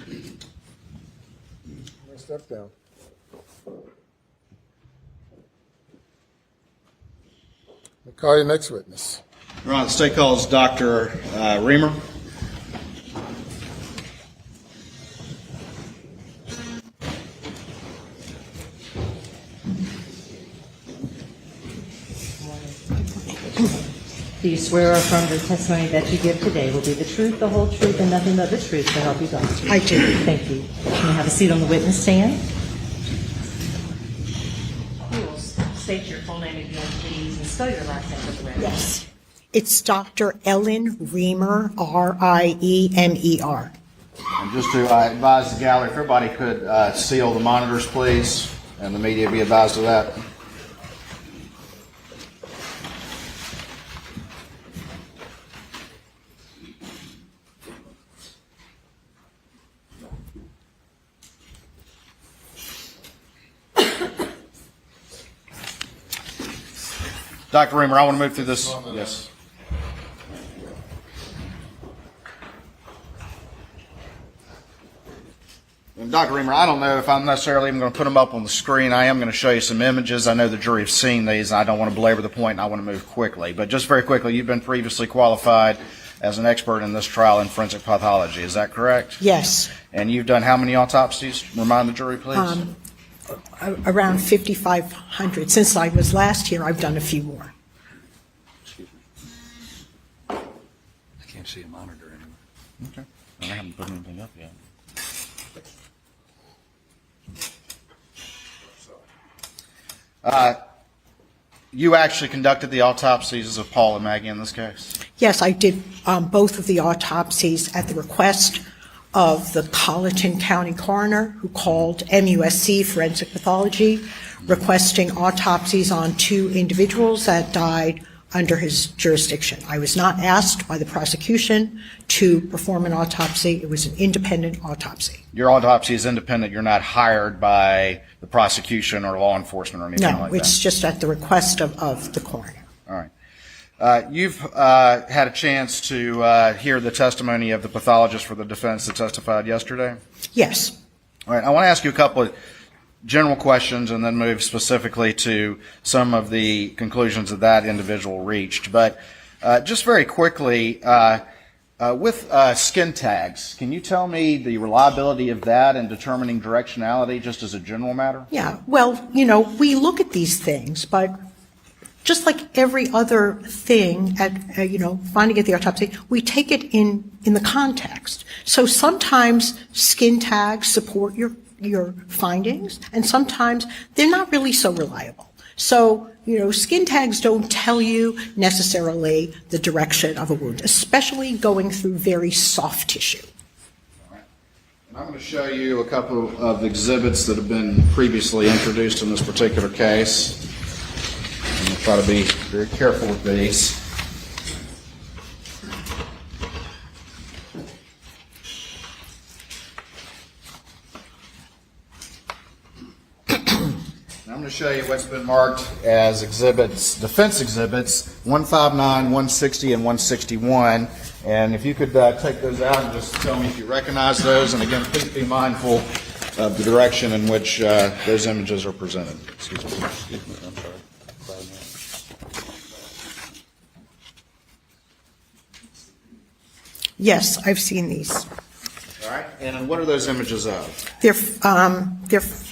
S4: Step down. We'll call your next witness.
S5: Your Honor, the state calls Dr. Reamer.
S7: Do you swear or affirm the testimony that you give today will be the truth, the whole truth, and nothing but the truth to help you God?
S8: I do.
S7: Thank you. You may have a seat on the witness stand. You will state your full name again, please, and spell your last name for the record.
S8: Yes. It's Dr. Ellen Reamer, R-I-E-M-E-R.
S5: And just to advise the gallery, if everybody could seal the monitors, please, and the media be advised of that. Dr. Reamer, I want to move through this. Yes. And Dr. Reamer, I don't know if I'm necessarily even going to put them up on the screen. I am going to show you some images. I know the jury have seen these, and I don't want to belabor the point, and I want to move quickly. But just very quickly, you've been previously qualified as an expert in this trial in forensic pathology. Is that correct?
S8: Yes.
S5: And you've done how many autopsies? Remind the jury, please.
S8: Around 5,500. Since I was last here, I've done a few more.
S3: I can't see a monitor anymore.
S5: Okay. I haven't put anything up yet. You actually conducted the autopsies of Paul and Maggie in this case?
S8: Yes, I did both of the autopsies at the request of the Colleton County coroner, who called MUSC Forensic Pathology, requesting autopsies on 2 individuals that died under his jurisdiction. I was not asked by the prosecution to perform an autopsy. It was an independent autopsy.
S5: Your autopsy is independent. You're not hired by the prosecution or law enforcement or anything like that?
S8: No, it's just at the request of the coroner.
S5: All right. You've had a chance to hear the testimony of the pathologist for the defense that testified yesterday?
S8: Yes.
S5: All right. I want to ask you a couple of general questions and then move specifically to some of the conclusions that individual reached. But just very quickly, with skin tags, can you tell me the reliability of that in determining directionality just as a general matter?
S8: Yeah. Well, you know, we look at these things, but just like every other thing at, finding at the autopsy, we take it in the context. So sometimes skin tags support your findings, and sometimes they're not really so reliable. So, skin tags don't tell you necessarily the direction of a wound, especially going through very soft tissue.
S5: All right. And I'm going to show you a couple of exhibits that have been previously introduced in this particular case. I'm going to try to be very careful with these. I'm going to show you what's been marked as exhibits, defense exhibits 159, 160, and 161. And if you could take those out and just tell me if you recognize those. And again, please be mindful of the direction in which those images are presented. Excuse me. I'm sorry.
S8: Yes, I've seen these.
S5: All right. And what are those images of?
S8: They're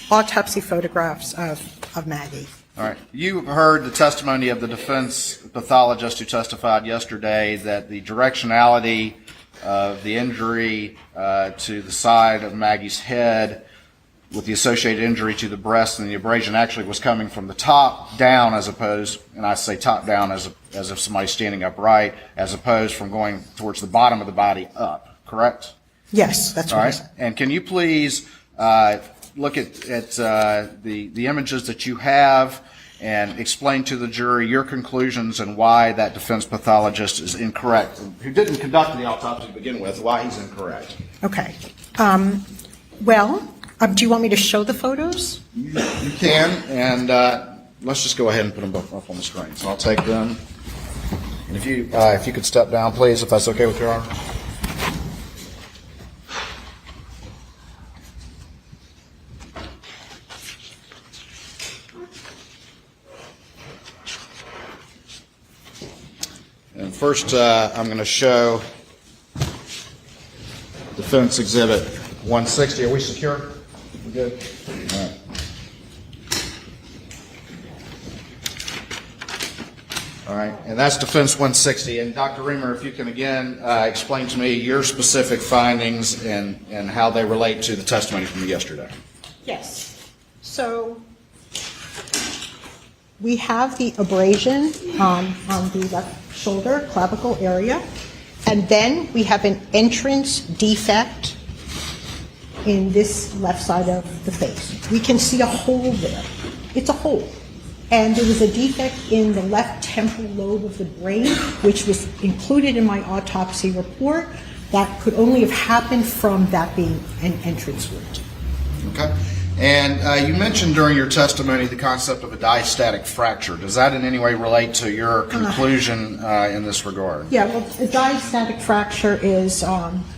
S8: autopsy photographs of Maggie.
S5: All right. You heard the testimony of the defense pathologist who testified yesterday that the directionality of the injury to the side of Maggie's head with the associated injury to the breast and the abrasion actually was coming from the top down as opposed, and I say top down as if somebody's standing upright, as opposed from going towards the bottom of the body up, correct?
S8: Yes, that's right.
S5: All right. And can you please look at the images that you have and explain to the jury your conclusions and why that defense pathologist is incorrect, who didn't conduct the autopsy to begin with, why he's incorrect?
S8: Okay. Do you want me to show the photos?
S5: You can, and let's just go ahead and put them both up on the screen. So I'll take them. And if you could step down, please, if that's okay with your arm. And first, I'm going to show Defense Exhibit 160. Are we secure? We good? All right. All right, and that's Defense 160. And Dr. Reamer, if you can again explain to me your specific findings and how they relate to the testimony from yesterday.
S8: Yes. So we have the abrasion on the left shoulder, clavicle area, and then we have an entrance defect in this left side of the face. We can see a hole there. It's a hole. And there was a defect in the left temporal lobe of the brain, which was included in my autopsy report. That could only have happened from that being an entrance wound.
S5: Okay. And you mentioned during your testimony the concept of a diastatic fracture. Does that in any way relate to your conclusion in this regard?
S8: Yeah, well, a diastatic fracture is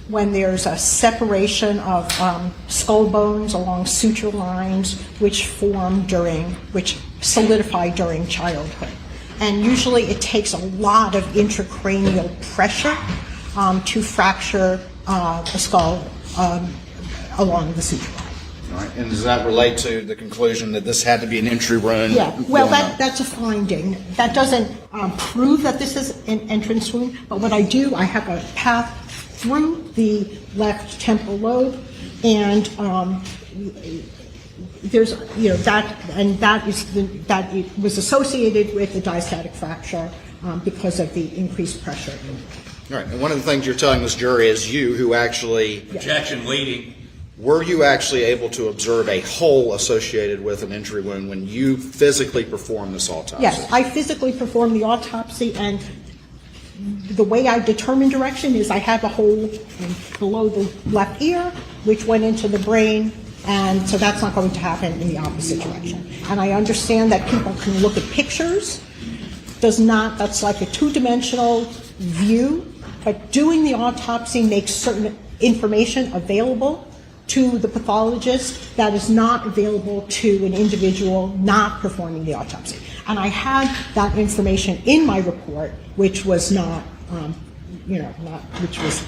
S8: when there's a separation of skull bones along suture lines which solidify during childhood. And usually it takes a lot of intracranial pressure to fracture a skull along the suture line.
S5: All right. And does that relate to the conclusion that this had to be an entry wound?
S8: Yeah, well, that's a finding. That doesn't prove that this is an entrance wound, but what I do, I have a path through the left temporal lobe, and there's, that it was associated with the diastatic fracture because of the increased pressure.
S5: All right. And one of the things you're telling this jury is you who actually...
S3: Objection leading.
S5: Were you actually able to observe a hole associated with an entry wound when you physically performed this autopsy?
S8: Yes, I physically performed the autopsy, and the way I determined direction is I have a hole below the left ear, which went into the brain, and so that's not going to happen in the opposite direction. And I understand that people can look at pictures. That's like a two-dimensional view, but doing the autopsy makes certain information available to the pathologist that is not available to an individual not performing the autopsy. And I had that information in my report, which was not, which was,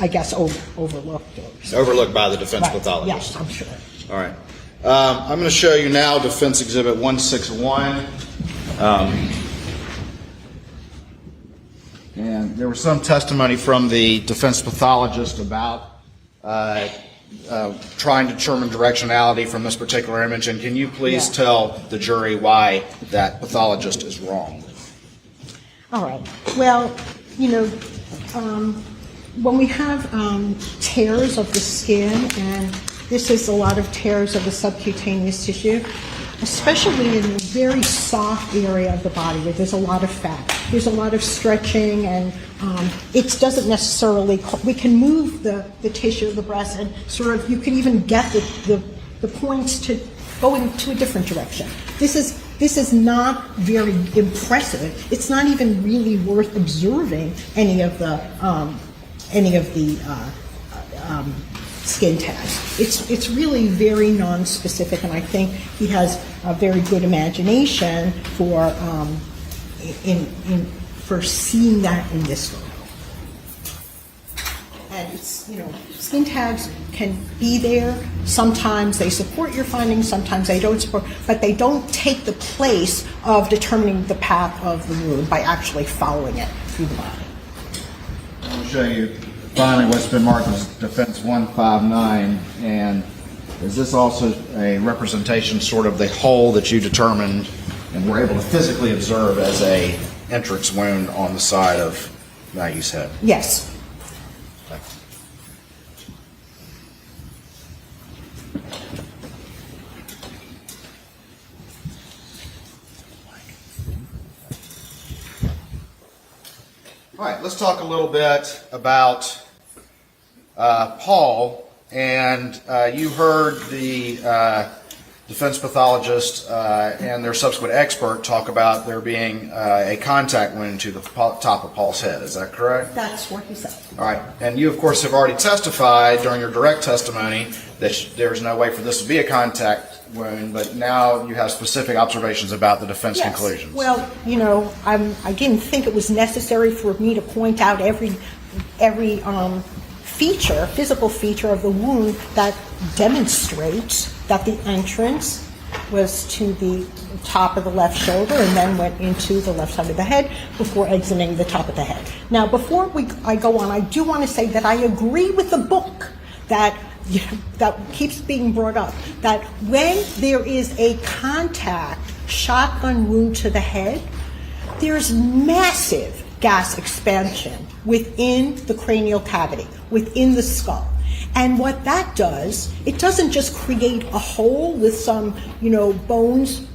S8: I guess, overlooked.
S5: Overlooked by the defense pathologist.
S8: Yes, I'm sure.
S5: All right. I'm going to show you now Defense Exhibit 161. And there was some testimony from the defense pathologist about trying to determine directionality from this particular image. And can you please tell the jury why that pathologist is wrong?
S8: All right. Well, you know, when we have tears of the skin, and this is a lot of tears of the subcutaneous tissue, especially in a very soft area of the body where there's a lot of fat. There's a lot of stretching, and it doesn't necessarily, we can move the tissue of the breast, and sort of, you can even get the points to go into a different direction. This is not very impressive. It's not even really worth observing any of the skin tags. It's really very non-specific, and I think he has a very good imagination for seeing that in this photo. And it's, you know, skin tags can be there. Sometimes they support your findings, sometimes they don't support, but they don't take the place of determining the path of the wound by actually following it through the body.
S5: I'll show you finally what's been marked as defense 159, and is this also a representation, sort of the hole that you determined and were able to physically observe as a entrance wound on the side of Maggie's head?
S8: Yes.
S5: All right, let's talk a little bit about Paul, and you heard the defense pathologist and their subsequent expert talk about there being a contact wound to the top of Paul's head. Is that correct?
S8: That's what he said.
S5: All right, and you, of course, have already testified during your direct testimony that there's no way for this to be a contact wound, but now you have specific observations about the defense conclusions.
S8: Well, you know, I didn't think it was necessary for me to point out every feature, physical feature of the wound that demonstrates that the entrance was to the top of the left shoulder and then went into the left side of the head before exiting the top of the head. Now, before I go on, I do want to say that I agree with the book that keeps being brought up, that when there is a contact shotgun wound to the head, there's massive gas expansion within the cranial cavity, within the skull. And what that does, it doesn't just create a hole with some, you know, bones.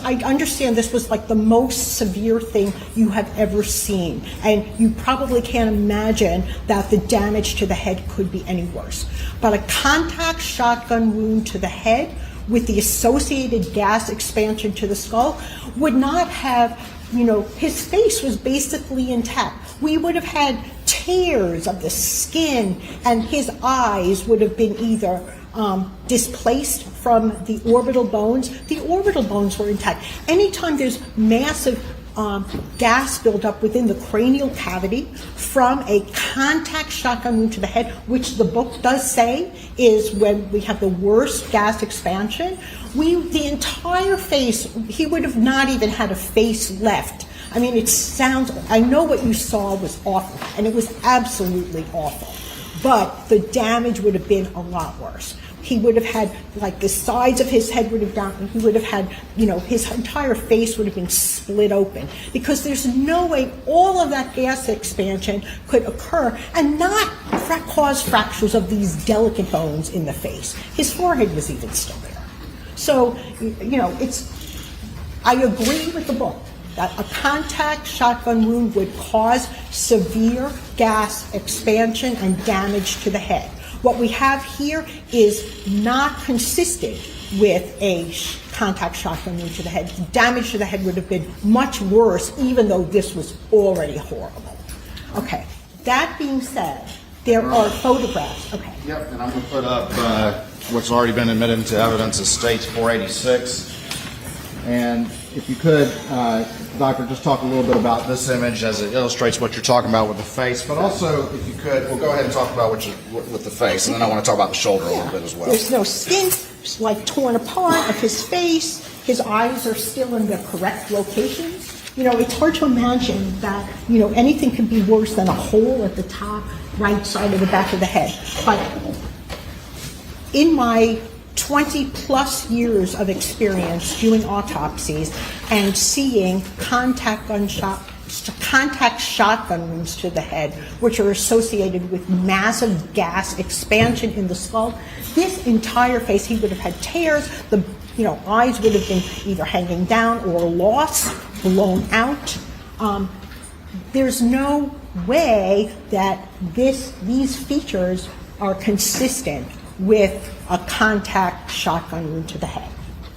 S8: I understand this was like the most severe thing you have ever seen. And you probably can't imagine that the damage to the head could be any worse. But a contact shotgun wound to the head with the associated gas expansion to the skull would not have, you know, his face was basically intact. We would have had tears of the skin, and his eyes would have been either displaced from the orbital bones. The orbital bones were intact. Anytime there's massive gas buildup within the cranial cavity from a contact shotgun wound to the head, which the book does say is when we have the worst gas expansion, the entire face, he would have not even had a face left. I mean, I know what you saw was awful, and it was absolutely awful, but the damage would have been a lot worse. He would have had, like, the sides of his head would have down, and he would have had, you know, his entire face would have been split open, because there's no way all of that gas expansion could occur and not cause fractures of these delicate bones in the face. His forehead was even still there. So, you know, I agree with the book that a contact shotgun wound would cause severe gas expansion and damage to the head. What we have here is not consistent with a contact shotgun wound to the head. The damage to the head would have been much worse, even though this was already horrible. Okay, that being said, there are photographs. Okay.
S5: Yep, and I'm going to put up what's already been admitted into evidence as States 486. And if you could, Doctor, just talk a little bit about this image as it illustrates what you're talking about with the face, but also, if you could, we'll go ahead and talk about with the face, and then I want to talk about the shoulder a little bit as well.
S8: There's no skin, like, torn apart of his face. His eyes are still in the correct locations. You know, it's hard to imagine that, you know, anything could be worse than a hole at the top right side of the back of the head. But in my 20-plus years of experience doing autopsies and seeing contact shotgun wounds to the head, which are associated with massive gas expansion in the skull, this entire face, he would have had tears, the eyes would have been either hanging down or lost, blown out. There's no way that these features are consistent with a contact shotgun wound to the head.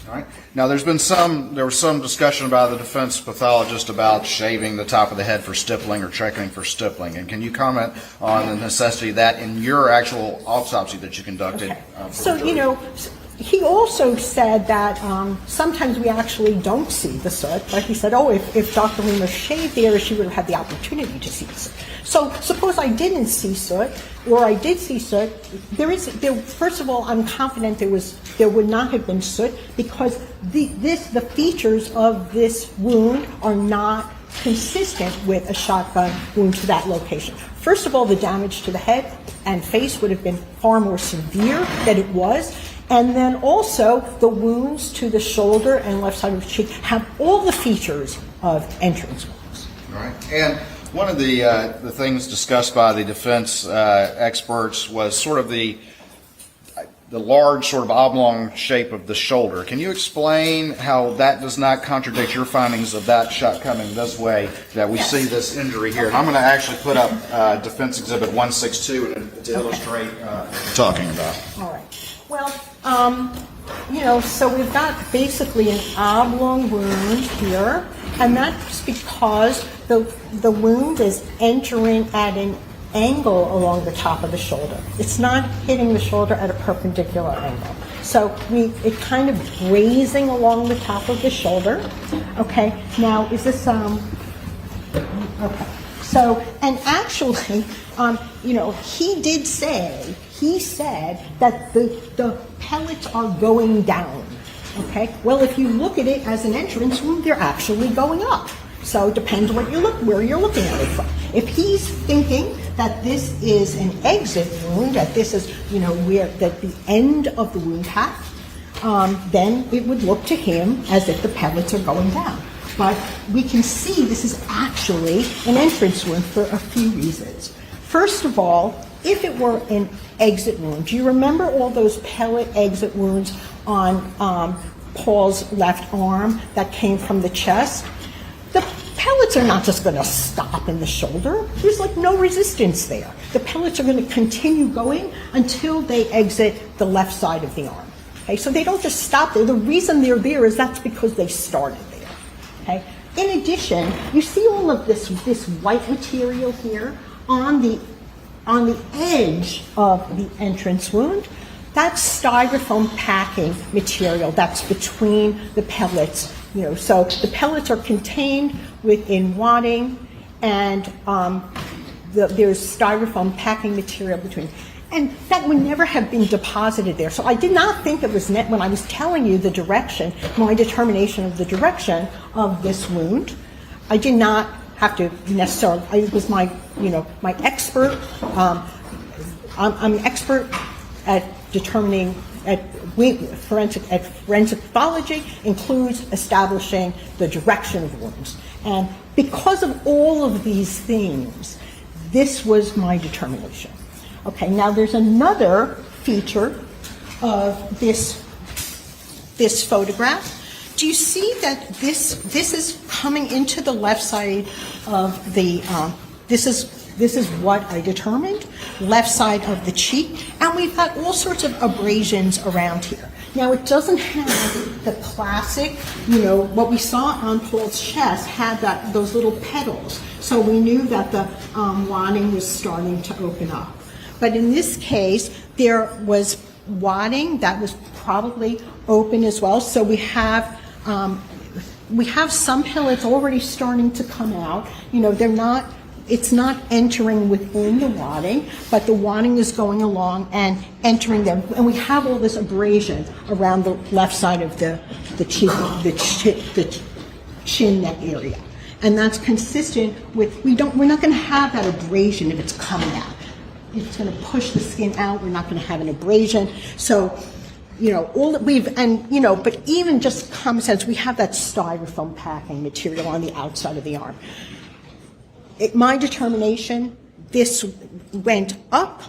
S5: All right. Now, there was some discussion by the defense pathologist about shaving the top of the head for stippling or checking for stippling. And can you comment on the necessity of that in your actual autopsy that you conducted?
S8: Okay. So, he also said that sometimes we actually don't see the soot. Like he said, if Dr. Lima shaved the area, she would have had the opportunity to see the soot. So suppose I didn't see soot, or I did see soot. First of all, I'm confident there would not have been soot because the features of this wound are not consistent with a shotgun wound to that location. First of all, the damage to the head and face would have been far more severe than it was. And then also, the wounds to the shoulder and left side of the cheek have all the features of entrance wounds.
S5: All right. And one of the things discussed by the defense experts was sort of the large sort of oblong shape of the shoulder. Can you explain how that does not contradict your findings of that shot coming this way, that we see this injury here? And I'm going to actually put up Defense Exhibit 162 to illustrate what we're talking about.
S8: All right. Well, so we've got basically an oblong wound here, and that's because the wound is entering at an angle along the top of the shoulder. It's not hitting the shoulder at a perpendicular angle. So it kind of grazing along the top of the shoulder. Okay, now is this, okay. So, and actually, he said that the pellets are going down. Okay, well, if you look at it as an entrance wound, they're actually going up. So it depends where you're looking at it from. If he's thinking that this is an exit wound, that this is, that the end of the wound path, then it would look to him as if the pellets are going down. But we can see this is actually an entrance wound for a few reasons. First of all, if it were an exit wound, do you remember all those pellet exit wounds on Paul's left arm that came from the chest? The pellets are not just going to stop in the shoulder. There's like no resistance there. The pellets are going to continue going until they exit the left side of the arm. Okay, so they don't just stop there. The reason they're there is that's because they started there. Okay. In addition, you see all of this white material here on the edge of the entrance wound. That's styrofoam packing material that's between the pellets. So the pellets are contained within wadding, and there's styrofoam packing material between. And that would never have been deposited there. So I did not think it was when I was telling you the direction, my determination of the direction of this wound. I did not have to necessarily. It was my expert. I'm an expert at determining forensic pathology includes establishing the direction of wounds. And because of all of these things, this was my determination. Okay, now there's another feature of this photograph. Do you see that this is coming into the left side of the, this is what I determined, left side of the cheek, and we've got all sorts of abrasions around here. Now, it doesn't have the classic, what we saw on Paul's chest had those little petals, so we knew that the wadding was starting to open up. But in this case, there was wadding that was probably open as well, so we have some pellets already starting to come out. It's not entering within the wadding, but the wadding is going along and entering them. And we have all this abrasion around the left side of the cheek, the chin neck area. And that's consistent with, we're not going to have that abrasion if it's coming out. If it's going to push the skin out, we're not going to have an abrasion. So, you know, all that but even just common sense, we have that styrofoam packing material on the outside of the arm. My determination, this went up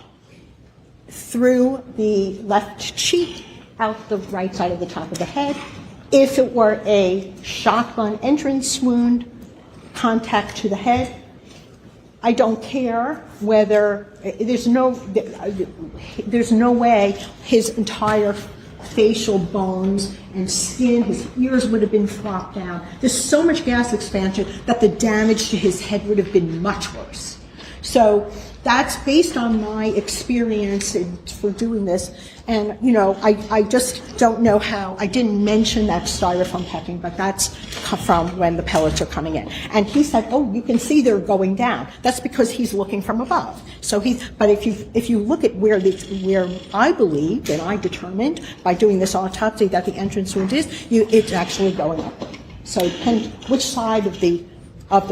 S8: through the left cheek, out the right side of the top of the head. If it were a shotgun entrance wound, contact to the head, I don't care whether, there's no way his entire facial bones and skin, his ears would have been flopped down. There's so much gas expansion that the damage to his head would have been much worse. So that's based on my experience for doing this. And, you know, I just don't know how, I didn't mention that styrofoam packing, but that's from when the pellets are coming in. And he said, oh, you can see they're going down. That's because he's looking from above. So but if you look at where I believed and I determined by doing this autopsy that the entrance wound is, it's actually going up. So it depends which side of the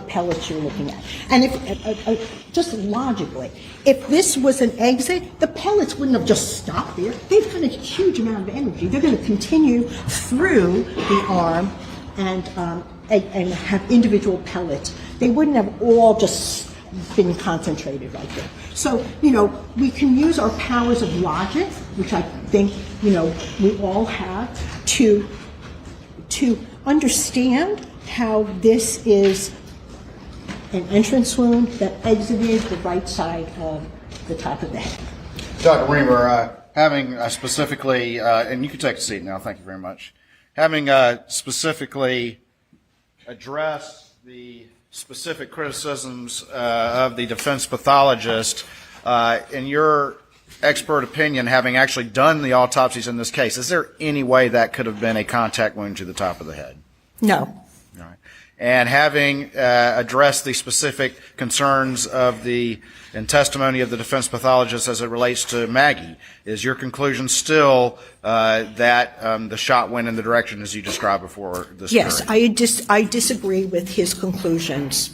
S8: pellets you're looking at. And if just logically, if this was an exit, the pellets wouldn't have just stopped there. They've got a huge amount of energy. They're going to continue through the arm and have individual pellets. They wouldn't have all just been concentrated right there. So, you know, we can use our powers of logic, which I think, you know, we all have, to understand how this is an entrance wound that exited the right side of the top of the head.
S5: Dr. Reamer, having specifically, and you can take a seat now, thank you very much, having specifically addressed the specific criticisms of the defense pathologist, in your expert opinion, having actually done the autopsies in this case, is there any way that could have been a contact wound to the top of the head?
S8: No.
S5: And having addressed the specific concerns and testimony of the defense pathologist as it relates to Maggie, is your conclusion still that the shot went in the direction as you described before this jury?
S8: Yes, I disagree with his conclusions.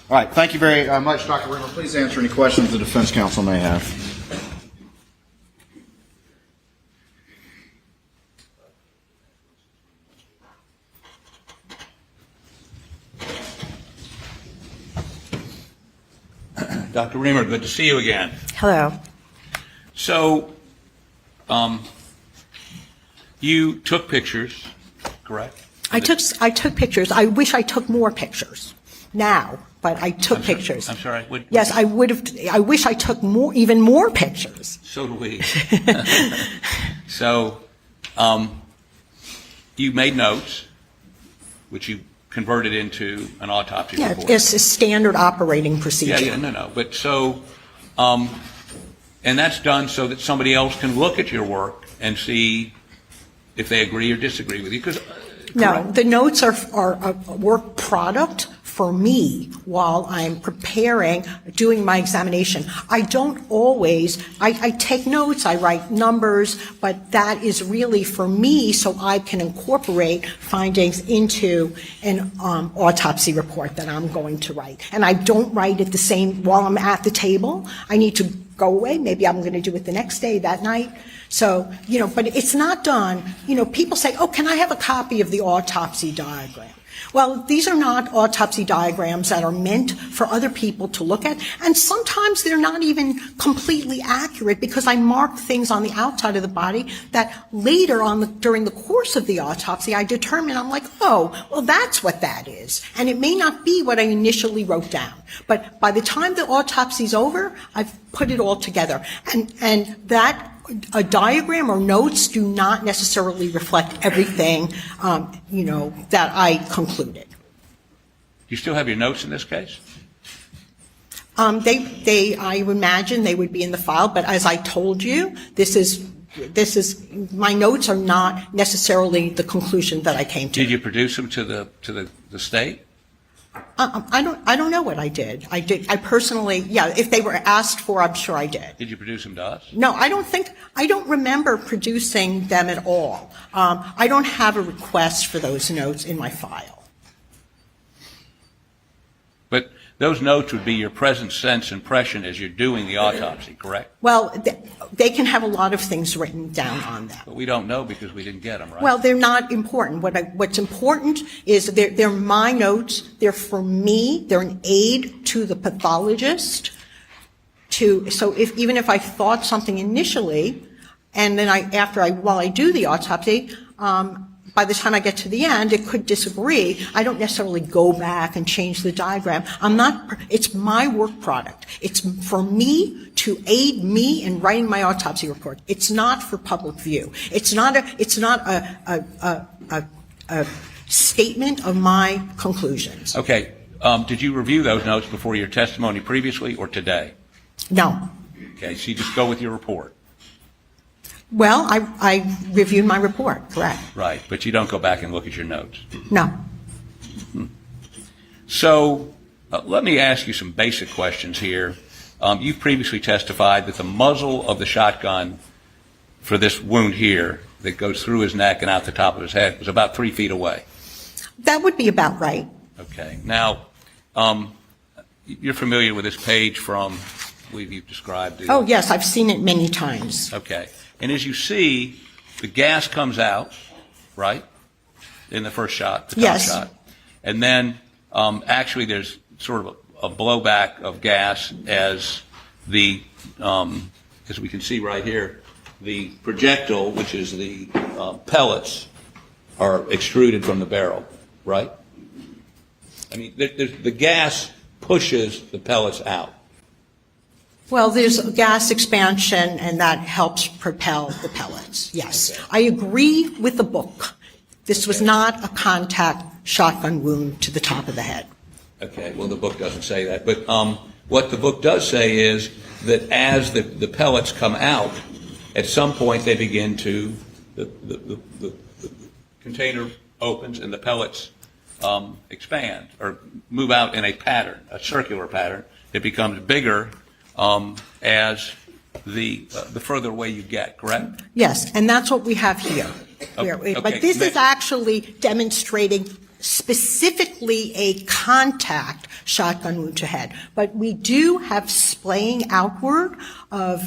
S5: All right, thank you very much, Dr. Reamer. Please answer any questions the defense counsel may have.
S3: Dr. Reamer, good to see you again.
S8: Hello.
S3: So, you took pictures, correct?
S8: I took pictures. I wish I took more pictures now, but I took pictures.
S3: I'm sorry.
S8: Yes, I would have. I wish I took even more pictures.
S3: So do we. So, you made notes, which you converted into an autopsy report.
S8: It's a standard operating procedure.
S3: Yeah, no. But so, and that's done so that somebody else can look at your work and see if they agree or disagree with you.
S8: No, the notes are a work product for me while I'm doing my examination. I don't always, I take notes, I write numbers, but that is really for me so I can incorporate findings into an autopsy report that I'm going to write. And I don't write it the same while I'm at the table. I need to go away. Maybe I'm going to do it the next day, that night. So, you know, but it's not done. You know, people say, oh, can I have a copy of the autopsy diagram? Well, these are not autopsy diagrams that are meant for other people to look at, and sometimes they're not even completely accurate because I mark things on the outside of the body that later on during the course of the autopsy I determine, I'm like, oh, well, that's what that is. And it may not be what I initially wrote down. But by the time the autopsy's over, I've put it all together. And that a diagram or notes do not necessarily reflect everything, you know, that I concluded.
S3: Do you still have your notes in this case?
S8: I imagine they would be in the file, but as I told you, this is my notes are not necessarily the conclusion that I came to.
S3: Did you produce them to the state?
S8: I don't know what I did. I personally, yeah, if they were asked for, I'm sure I did.
S3: Did you produce them to us?
S8: No, I don't remember producing them at all. I don't have a request for those notes in my file.
S3: But those notes would be your present sense impression as you're doing the autopsy, correct?
S8: Well, they can have a lot of things written down on them.
S3: But we don't know because we didn't get them, right?
S8: Well, they're not important. What's important is they're my notes. They're for me. They're an aid to the pathologist. So even if I thought something initially, and then while I do the autopsy, by the time I get to the end, it could disagree. I don't necessarily go back and change the diagram. It's my work product. It's for me to aid me in writing my autopsy report. It's not for public view. It's not a statement of my conclusions.
S3: Okay. Did you review those notes before your testimony previously or today?
S8: No.
S3: Okay, so you just go with your report.
S8: Well, I reviewed my report, correct.
S3: Right, but you don't go back and look at your notes.
S8: No.
S3: So let me ask you some basic questions here. You've previously testified that the muzzle of the shotgun for this wound here that goes through his neck and out the top of his head was about 3 feet away.
S8: That would be about right.
S3: Okay. Now, you're familiar with this page from, I believe you've described it.
S8: Oh, yes, I've seen it many times.
S3: Okay. And as you see, the gas comes out, right, in the first shot, the top
S8: Yes.
S3: shot. And then actually there's sort of a blowback of gas as as we can see right here, the projectile, which is the pellets, are extruded from the barrel, right? I mean, the gas pushes the pellets out.
S8: Well, there's gas expansion, and that helps propel the pellets, yes.
S3: Okay.
S8: I agree with the book. This was not a contact shotgun wound to the top of the head.
S3: Okay, well, the book doesn't say that. But what the book does say is that as the pellets come out, at some point they begin to, the container opens and the pellets expand or move out in a pattern, a circular pattern. It becomes bigger as the further away you get, correct?
S8: Yes, and that's what we have here.
S3: Okay,
S8: But this is actually demonstrating specifically a contact shotgun wound to head. But we do have splaying outward of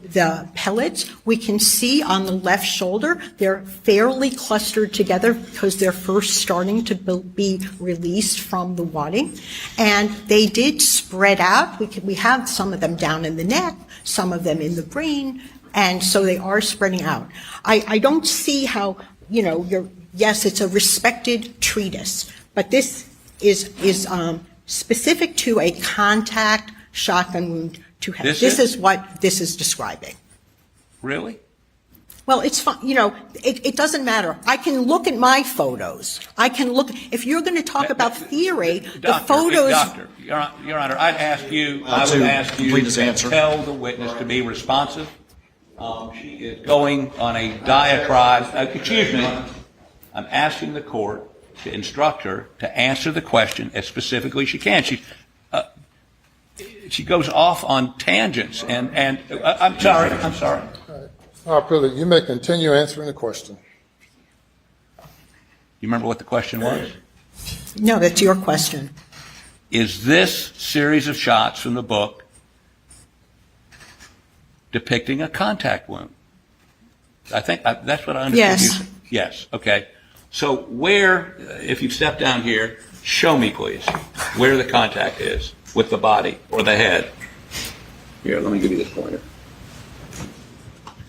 S8: the pellets. We can see on the left shoulder, they're fairly clustered together because they're first starting to be released from the wadding. And they did spread out. We have some of them down in the neck, some of them in the brain, and so they are spreading out. I don't see how, yes, it's a respected treatise, but this is specific to a contact shotgun wound to head. This is what this is describing.
S3: Really?
S8: Well, it's fine. It doesn't matter. I can look at my photos. I can look. If you're going to talk about theory, the photos.
S3: Doctor, Your Honor, I would ask you to tell the witness to be responsive. She is going on a diatribe. Excuse me. I'm asking the court to instruct her to answer the question as specifically as she can. She goes off on tangents, and I'm sorry.
S4: All right, Prilly, you may continue answering the question.
S3: You remember what the question was?
S8: No, that's your question.
S3: Is this series of shots from the book depicting a contact wound? I think that's what I understood.
S8: Yes.
S3: You said. Yes. Okay. So where, if you step down here, show me, please, where the contact is with the body or the head. Here, let me give you this pointer.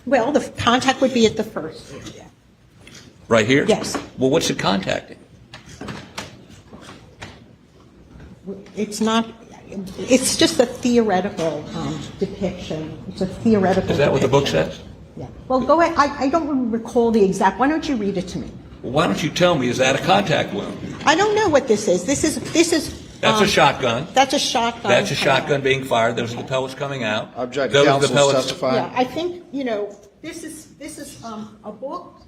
S8: Well, the contact would be at the first.
S3: Right here?
S8: Yes.
S3: Well, what's it contacting?
S8: It's not. It's just a theoretical depiction. It's a theoretical.
S3: Is that what the book
S8: depiction.
S3: says?
S8: Yeah. Well, go ahead. I don't recall the exact. Why don't you read it to me?
S3: Well, why don't you tell me, is that a contact wound?
S8: I don't know what this is. This is.
S3: That's a shotgun.
S8: That's a shotgun.
S3: That's a shotgun being fired. Those are the pellets coming out.
S5: Object
S3: Those are
S5: counsel
S3: the pellets.
S5: testify.
S8: Yeah, I think this is a book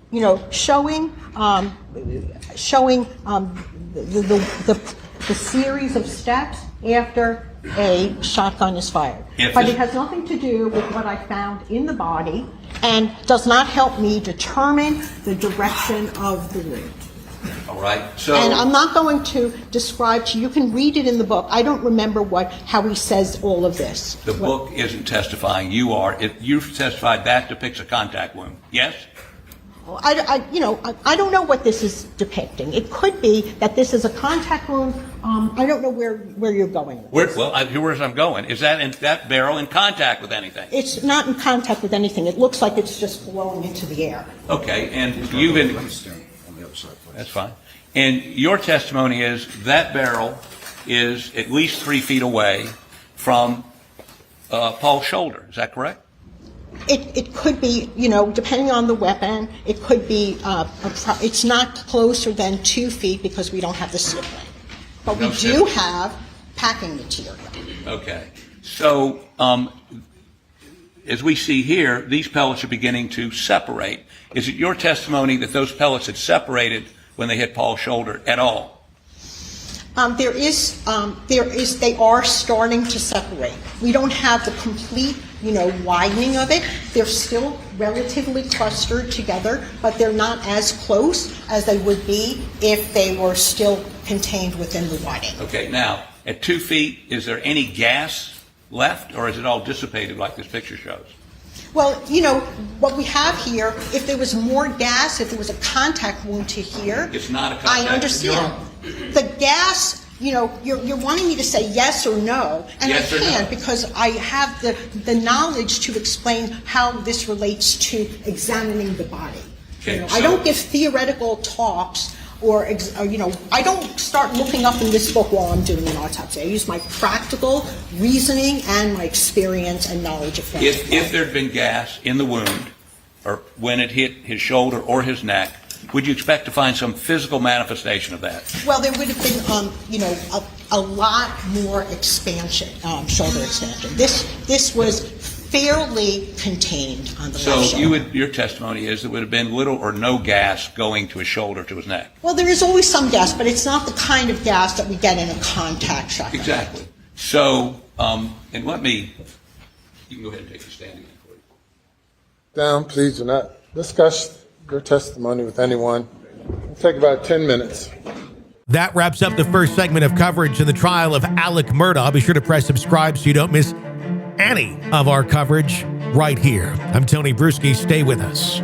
S8: showing the the series of steps after a shotgun is fired. But it has nothing to do with what I found in the body and does not help me determine the direction of the wound.
S3: All right. So,
S8: and I'm not going to describe to you. You can read it in the book. I don't remember how he says all of this.
S3: The book isn't testifying. You are. You've testified that depicts a contact wound. Yes?
S8: I don't know what this is depicting. It could be that this is a contact wound. I don't know where you're going with this.
S3: Well, here's where I'm going. Is that barrel in contact with anything?
S8: It's not in contact with anything. It looks like it's just blowing into the air.
S3: Okay, and you've been... That's fine. And your testimony is that barrel is at least 3 feet away from Paul's shoulder. Is that correct?
S8: It could be, depending on the weapon, it could be, it's not closer than 2 feet because we don't have the slip ring. But we do have packing material.
S3: Okay. So, as we see here, these pellets are beginning to separate. Is it your testimony that those pellets had separated when they hit Paul's shoulder at all?
S8: They are starting to separate. We don't have the complete, widening of it. They're still relatively clustered together, but they're not as close as they would be if they were still contained within the wadding.
S3: Okay, now, at 2 feet, is there any gas left, or is it all dissipated like this picture shows?
S8: Well, what we have here, if there was more gas, if there was a contact wound to here,
S3: it's not a contact.
S8: I understand. The gas, you're wanting me to say yes or no, and
S3: yes
S8: I can't because I have the knowledge to explain how this relates to examining the body.
S3: Okay,
S8: I don't give theoretical talks or I don't start looking up in this book while I'm doing an autopsy. I use my practical reasoning and my experience and knowledge of things.
S3: If there had been gas in the wound, or when it hit his shoulder or his neck, would you expect to find some physical manifestation of that?
S8: Well, there would have been, a lot more expansion, shoulder expansion. This was fairly contained on the left shoulder.
S3: Your testimony is there would have been little or no gas going to his shoulder, to his neck.
S8: Well, there is always some gas, but it's not the kind of gas that we get in a contact shotgun.
S3: Exactly. So, and you can go ahead and take a stand again, please.
S4: Down, please do not discuss your testimony with anyone. It'll take about 10 minutes.
S2: That wraps up the first segment of coverage in the trial of Alec Murdaugh. Be sure to press subscribe so you don't miss any of our coverage right here. I'm Tony Bruschi. Stay with us.